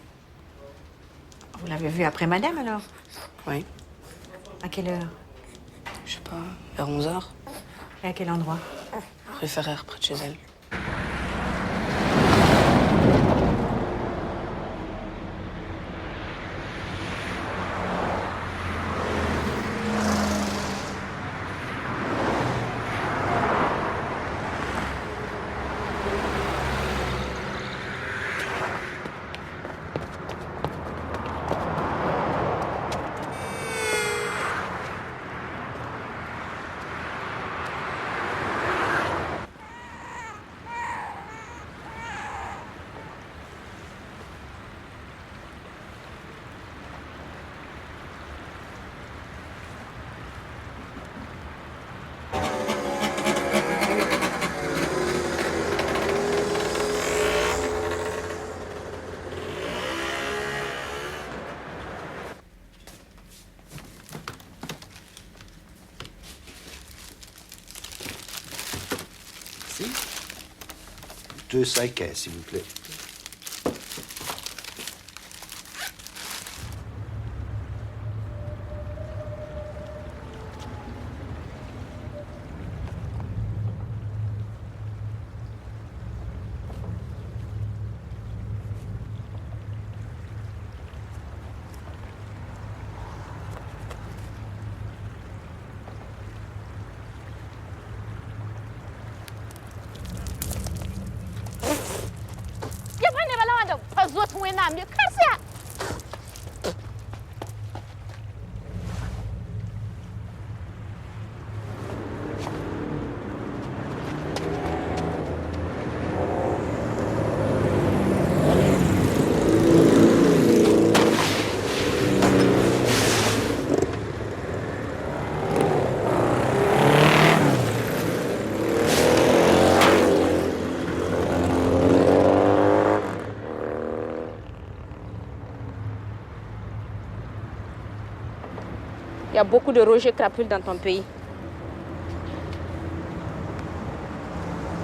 Vous l'avez vu après madame, alors? Oui. À quelle heure? Je sais pas, vers 11h. Et à quel endroit? Rue Ferrer, près de chez elle. Deux saquets, s'il vous plaît. Il y a beaucoup de Roger Crapule dans ton pays.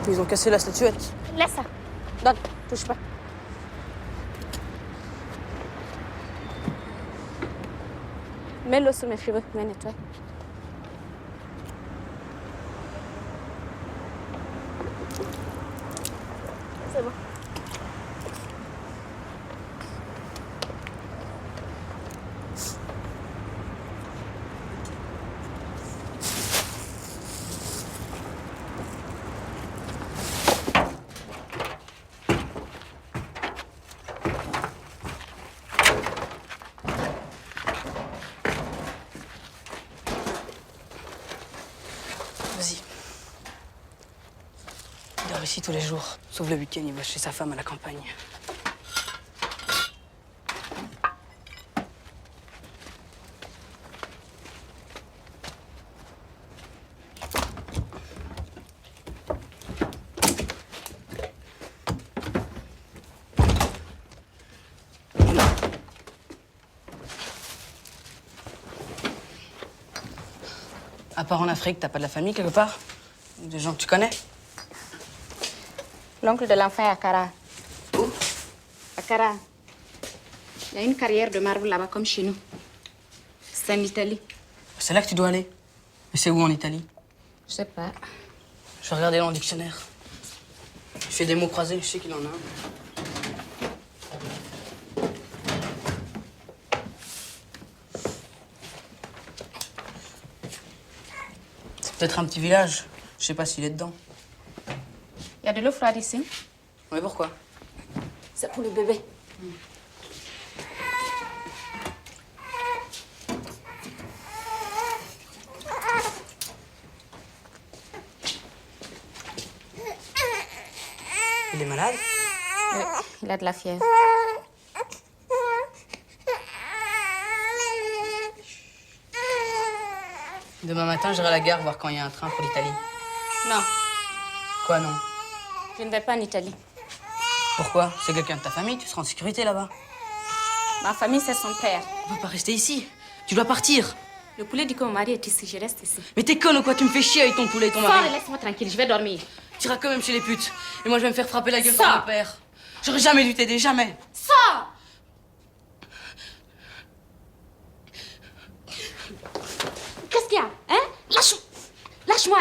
Ils ont cassé la statuette. Laisse ça. Donne, touche pas. Mets-le sur mes cheveux, je vais nettoyer. C'est bon. ici tous les jours. Sauf le week-end, il va chez sa femme à la campagne. À part en Afrique, t'as pas de la famille quelque part? Des gens que tu connais? L'oncle de l'enfant est à Cara. Où? À Cara. Il y a une carrière de marbre là-bas, comme chez nous. C'est en Italie. C'est là que tu dois aller. Mais c'est où en Italie? Je sais pas. Je vais regarder dans le dictionnaire. Je fais des mots croisés, je sais qu'il en a un. C'est peut-être un petit village. Je sais pas s'il est dedans. Il y a de l'eau froide ici. Oui, pourquoi? C'est pour le bébé. Il est malade? Oui, il a de la fièvre. Demain matin, j'irai à la gare voir quand il y a un train pour l'Italie. Non, Quoi, non? je ne vais pas en Italie. Pourquoi? C'est quelqu'un de ta famille, tu seras en sécurité là-bas. Ma famille, c'est son père. Tu peux pas rester ici. Tu dois partir. Le poulet dit que mon mari est ici, je reste ici. Mais t'es conne ou quoi? Tu me fais chier avec ton poulet et ton Sors mari. et laisse-moi tranquille, je vais dormir. Tu iras quand même chez les putes. Et moi, je vais me faire frapper la gueule Sors. par mon père. J'aurais jamais dû t'aider, jamais. Sors! Qu'est-ce qu'il y a? Hein? Lâche-moi!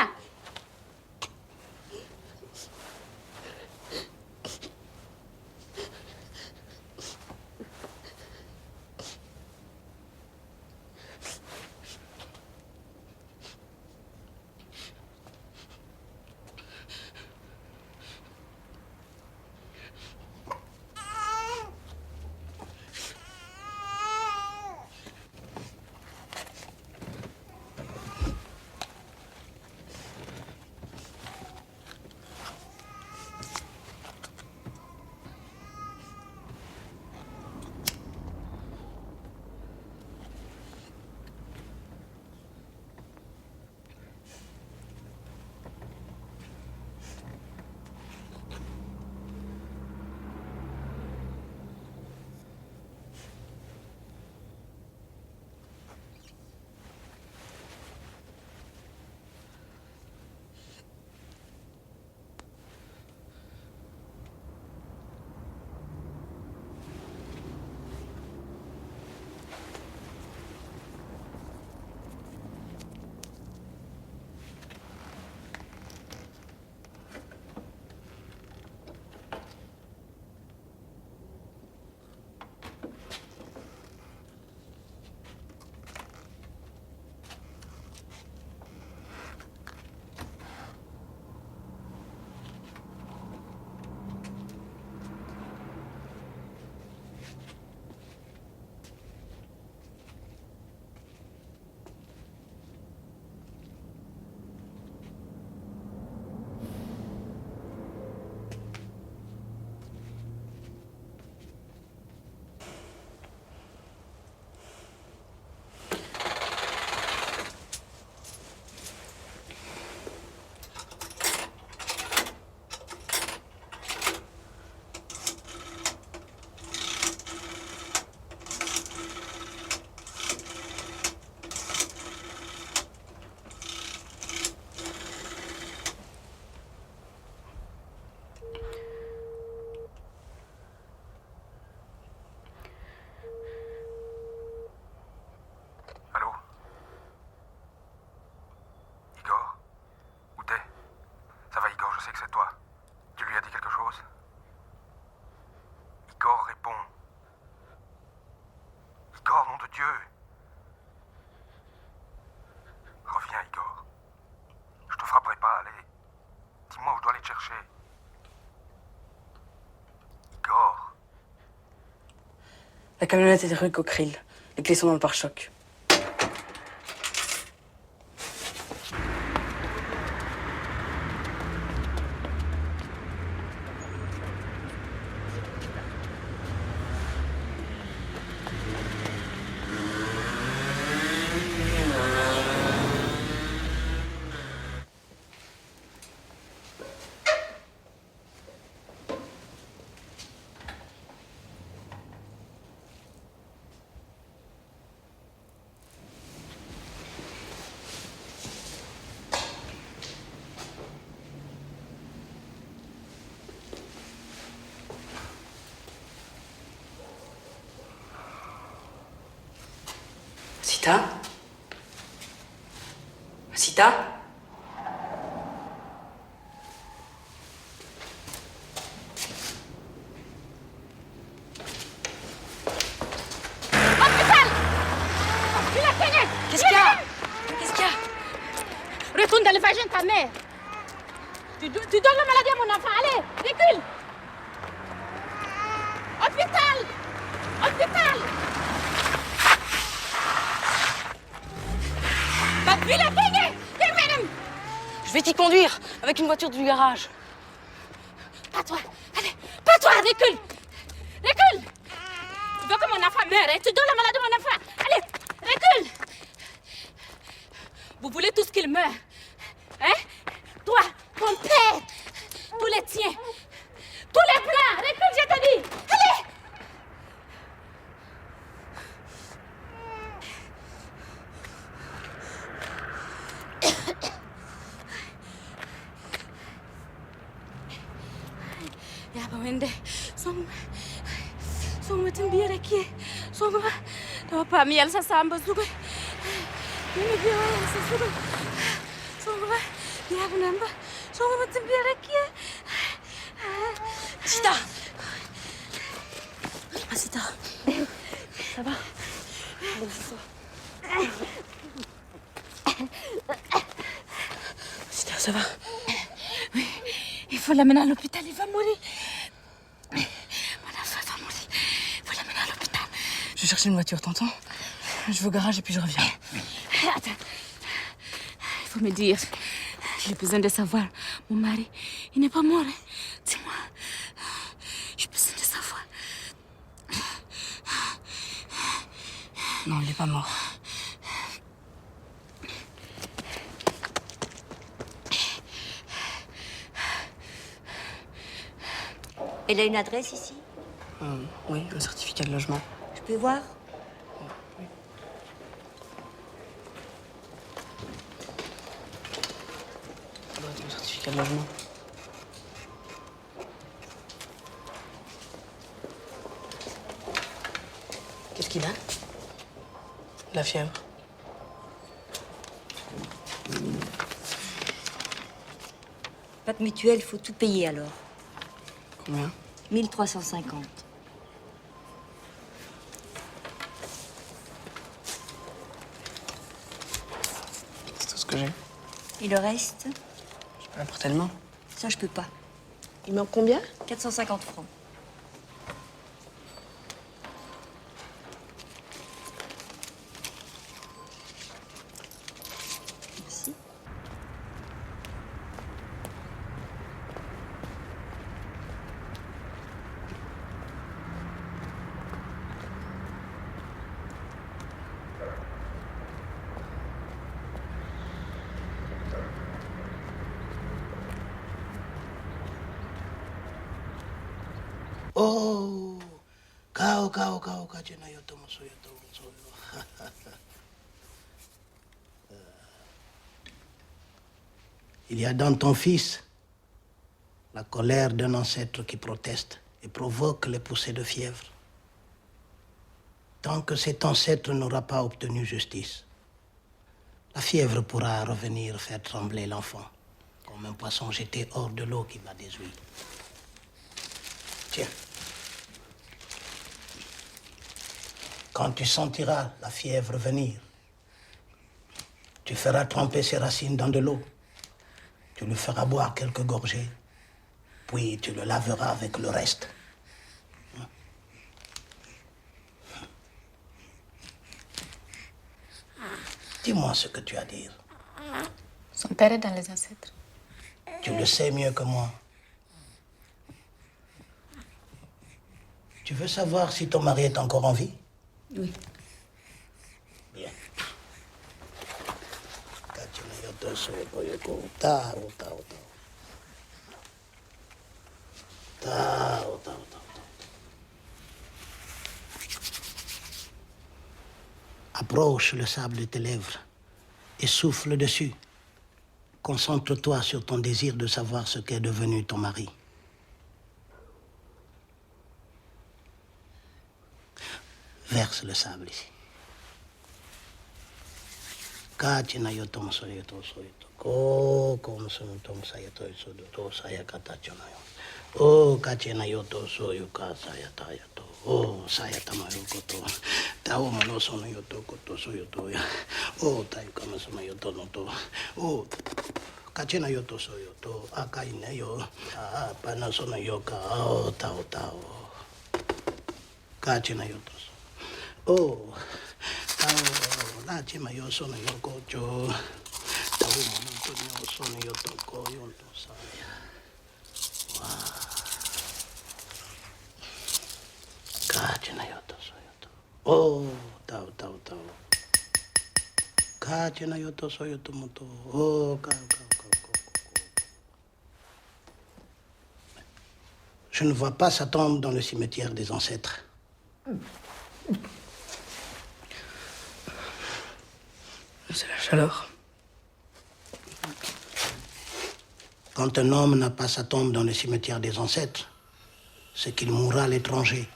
sais que c'est toi. Tu lui as dit quelque chose? Igor répond. Igor, nom de Dieu. Reviens, Igor. Je te frapperai pas, allez. Dis-moi où je dois aller te chercher. Igor. La camionnette est rue Coqueril. Les clés sont dans le pare-choc. Sita? Sita? Hôpital! Tu l'as cogné! Qu'est-ce qu'il y a? Qu'est-ce qu'il y a? Retourne dans le vagin de ta mère. Tu donnes la maladie à mon enfant. Allez, recule! Hôpital! Hôpital! Puis la cogné! Je vais t'y conduire avec une voiture du garage. Pas toi! Allez, pas toi! Recule! Recule! Tu veux que mon enfant meure, hein? Tu donnes la maladie à mon enfant! Allez, recule! Vous voulez tous qu'il meure? Hein? Toi, ton père, tous les tiens, tous les plans! Recule, je te dis! Allez! Yaba wende song timbiya rake song ba to pa mi yalsa samba sugo mi biya yalsa sugo song ba yaba namba song timbiya rake Sita! Ah, Sita. Ça va? Sita, ça va? Oui, il faut l'amener à l'hôpital, il va mourir. Mon enfant va mourir. Il faut l'amener à l'hôpital. Je vais chercher une voiture, t'entends? Je vais au garage et puis je reviens. Attends. Il faut me dire. J'ai besoin de savoir. Mon mari, il n'est pas mort. Hein? Dis-moi. J'ai besoin de savoir. Non, il n'est pas mort. Elle a une adresse ici? Oui, un certificat de logement. Je peux voir? Ça doit être un certificat de logement. Qu'est-ce qu'il a? La fièvre. Pas de mutuelle, faut tout payer alors. Combien? 1350. C'est tout ce que j'ai. Et le reste? Je peux l'apporter demain. Ça, je peux pas. Il manque combien? 450 francs. Merci. Oh, kao, chena yotomo soyo. Il y a dans ton fils la colère d'un ancêtre qui proteste et provoque les poussées de fièvre. Tant que cet ancêtre n'aura pas obtenu justice, la fièvre pourra revenir faire trembler l'enfant, comme un poisson jeté hors de l'eau qui va désuir. Tiens. Quand tu sentiras la fièvre venir, tu feras tremper ses racines dans de l'eau. Tu lui feras boire quelques gorgées, puis tu le laveras avec le reste. Dis-moi ce que tu as à dire. Son père est dans les ancêtres. Tu le sais mieux que moi. Tu veux savoir si ton mari est encore en vie? Oui. Bien. Approche le sable de tes lèvres et souffle dessus. Concentre-toi sur ton désir de savoir ce qu'est devenu ton mari. Verse le sable ici. Kachina yotom soyoto soyoto. Ko kom soyotom sayato soyoto sayakata chonayo. Oh, kachina yoto soyuka sayatayato. Oh, sayatama yokoto. Tao mano sono yoto koto soyoto ya. Oh, taikama sono yoto noto. Oh, kachina yoto soyoto. Akaine yo. Pana sono yoka. Oh, tao. Kachina yoto. Oh, tao. La chima yo sono yoko cho. Tao mano yo sono yoto ko yonto saya. Wow. Kachina yoto soyoto. Oh, tao. Kachina yoto soyoto moto. Oh, kao. Je ne vois pas sa tombe dans le cimetière des ancêtres. C'est la chaleur. Quand un homme n'a pas sa tombe dans le cimetière des ancêtres, c'est qu'il mourra à l'étranger,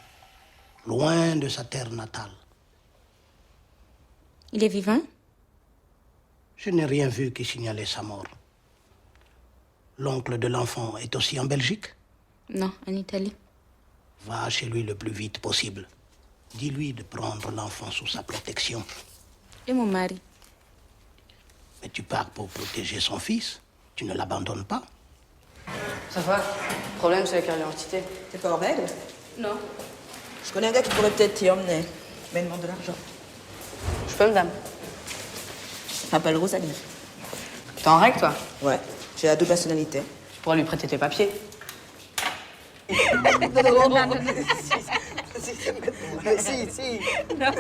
loin de sa terre natale. Il est vivant? Je n'ai rien vu qui signalait sa mort. L'oncle de l'enfant est aussi en Belgique? Non, en Italie. Va chez lui le plus vite possible. Dis-lui de prendre l'enfant sous sa protection. Et mon mari? Mais tu pars pour protéger son fils. Tu ne l'abandonnes pas. Ça va. Le problème, c'est la carte d'identité. T'es pas en règle? Non. Je connais un gars qui pourrait peut-être t'y emmener. Mais il demande de l'argent. Je peux, madame? Je m'appelle Rosalie. T'es en règle, toi? Ouais. J'ai la double personnalité. Tu pourrais lui prêter tes papiers. Si. Non,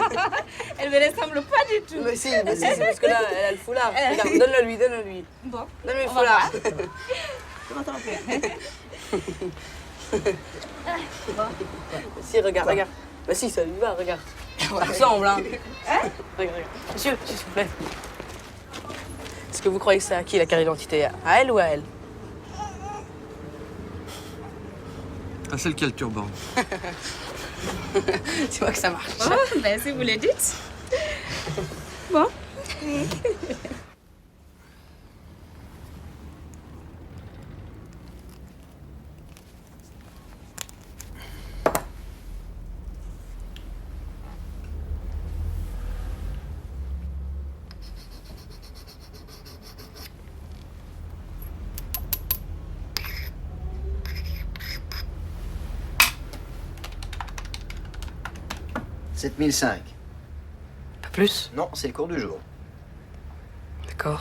elle me ressemble pas du tout. Mais si, c'est parce que là, elle a le foulard. Regarde, donne-le lui. Bon. Donne-lui le On foulard. Si, regarde. Bah si, ça lui va, regarde. Ça ressemble, hein. Regarde. Monsieur, s'il vous plaît. Est-ce que vous croyez que c'est à qui la carte d'identité? À elle ou à elle? À celle qui a le turban. Tu vois que ça marche. Oh, ben si vous le dites. Bon. « 7005. Pas plus? Non, c'est le cours du jour. D'accord.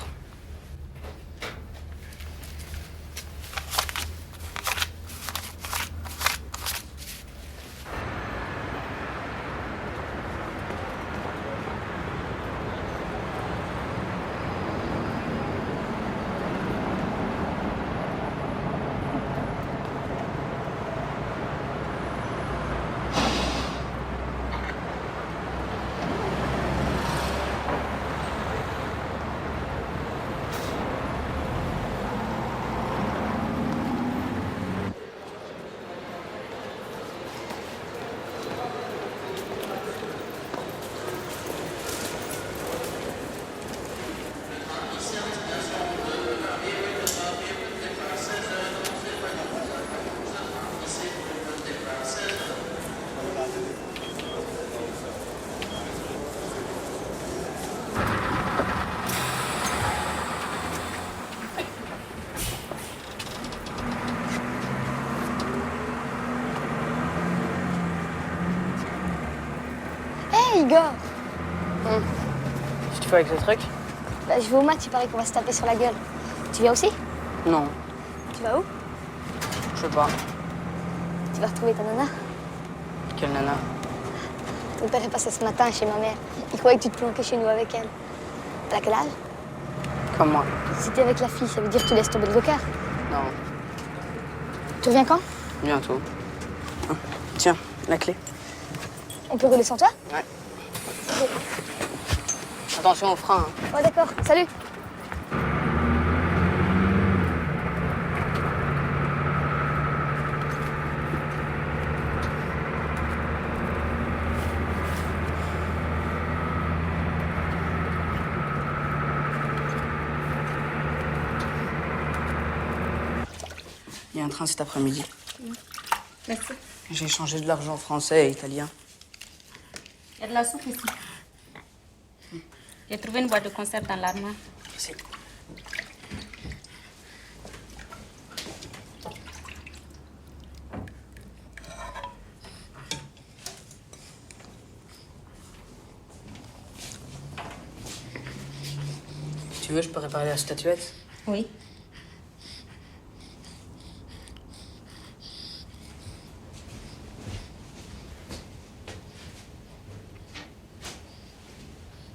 Igor. Qu'est-ce que tu fais avec ce truc? Bah, je vais au match, il paraît qu'on va se taper sur la gueule. Tu viens aussi? Non. Tu vas où? Je sais pas. Tu vas retrouver ta nana? Quelle nana? Ton père est passé ce matin chez ma mère. Il croyait que tu te planquais chez nous avec elle. T'as quel âge? Comme moi. Si t'es avec la fille, ça veut dire que tu laisses tomber le docker. Non. Tu reviens quand? Bientôt. Tiens, la clé. On peut rouler sans toi? Ouais. Attention au frein. Hein. Ouais, d'accord. Salut. Il y a un train cet après-midi. Merci. J'ai échangé de l'argent français et italien. Il y a de la soupe ici. J'ai trouvé une boîte de conserve dans l'armoire. Merci. Si tu veux, je peux réparer la statuette. Oui.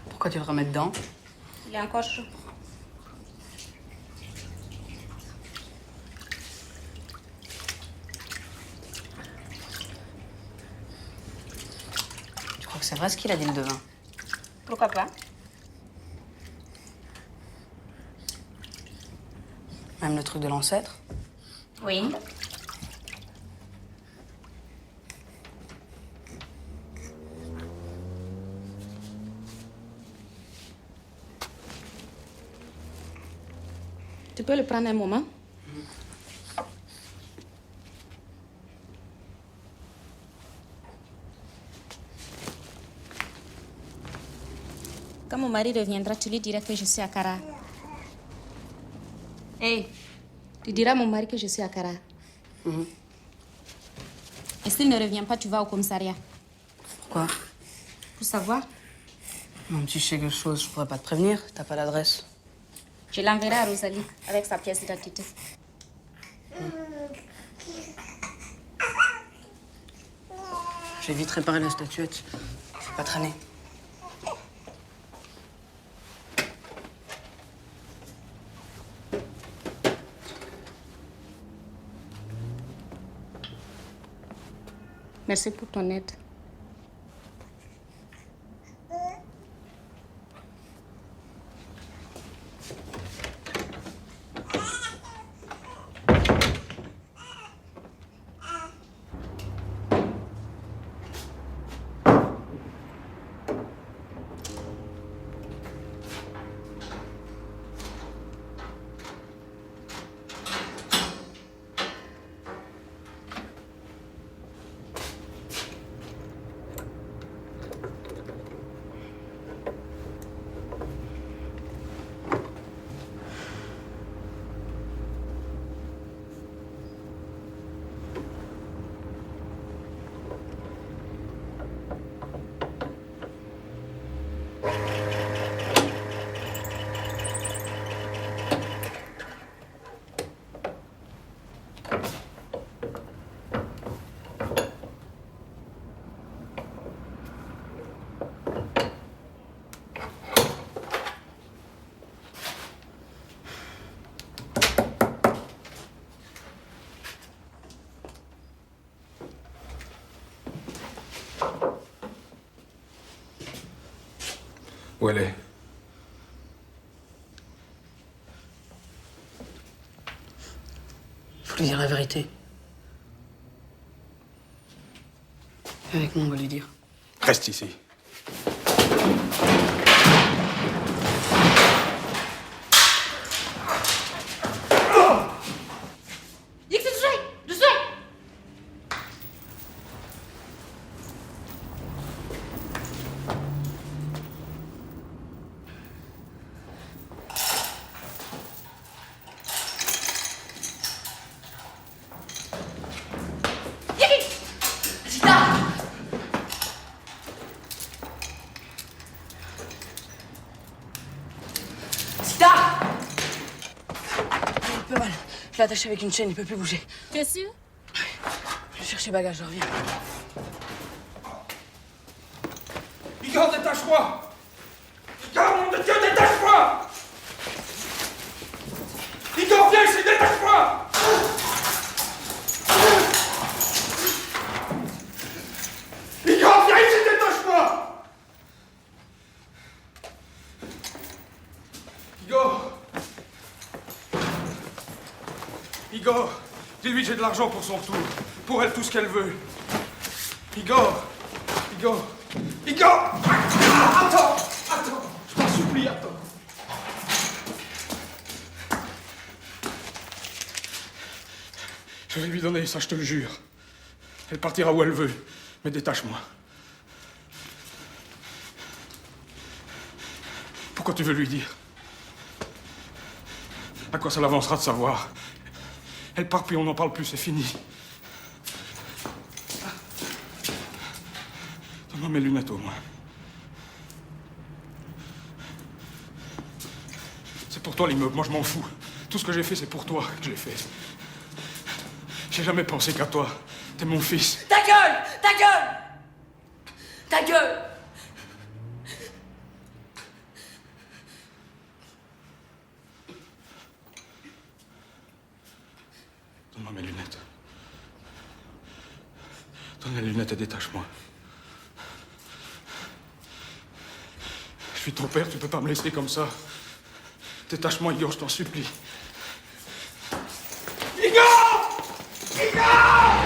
Pourquoi tu le remets dedans? Il est encore chaud. Tu crois que c'est vrai ce qu'il a dit le devin? Pourquoi pas? Même le truc de l'ancêtre? Oui. Tu peux le prendre un moment? Quand mon mari reviendra, tu lui diras que je suis à Cara. Hey, tu diras à mon mari que je suis à Cara. Et s'il ne revient pas, tu vas au commissariat. Pourquoi? Pour savoir. Même si je sais quelque chose, je pourrais pas te prévenir. T'as pas l'adresse. Je l'enverrai à Rosalie avec sa pièce d'identité. Je vais vite réparer la statuette. Faut pas traîner. Merci pour ton aide. Où elle est? Faut lui dire la vérité. Avec moi, on va lui dire. Reste ici. Je l'ai attaché avec une chaîne, il peut plus bouger. Tu es sûr? Je vais chercher bagage, je reviens. Igor, détache-moi! Igor, nom de Dieu, détache-moi! Igor, viens ici, détache-moi! Igor, viens ici, détache-moi! Igor! Igor, dis-lui j'ai de l'argent pour son retour. Pour elle, tout ce qu'elle veut. Igor! Igor! Igor! Attends! Attends! Je t'en supplie, attends! vais lui donner, ça je te le jure. Elle partira où elle veut, mais détache-moi. Pourquoi tu veux lui dire? À quoi ça l'avancera de savoir? Elle part puis on n'en parle plus, c'est fini. Donne-moi mes lunettes au moins. C'est pour toi l'immeuble, moi je m'en fous. Tout ce que j'ai fait, c'est pour toi que je l'ai fait. J'ai jamais pensé qu'à toi. T'es mon fils. Ta gueule! Ta gueule! Ta gueule! Donne-moi mes lunettes. Donne les lunettes et détache-moi. Je suis ton père, tu peux pas me laisser comme ça. Détache-moi, Igor, je t'en supplie. Igor! Igor!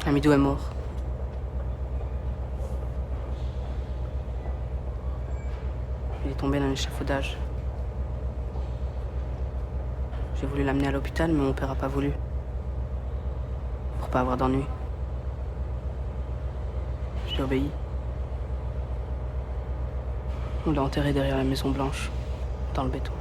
Hamidou est mort. Il est tombé dans l'échafaudage. J'ai voulu l'amener à l'hôpital, mais mon père n'a pas voulu. Pour pas avoir d'ennui. Je lui ai obéi. On l'a enterré derrière la Maison Blanche, dans le béton.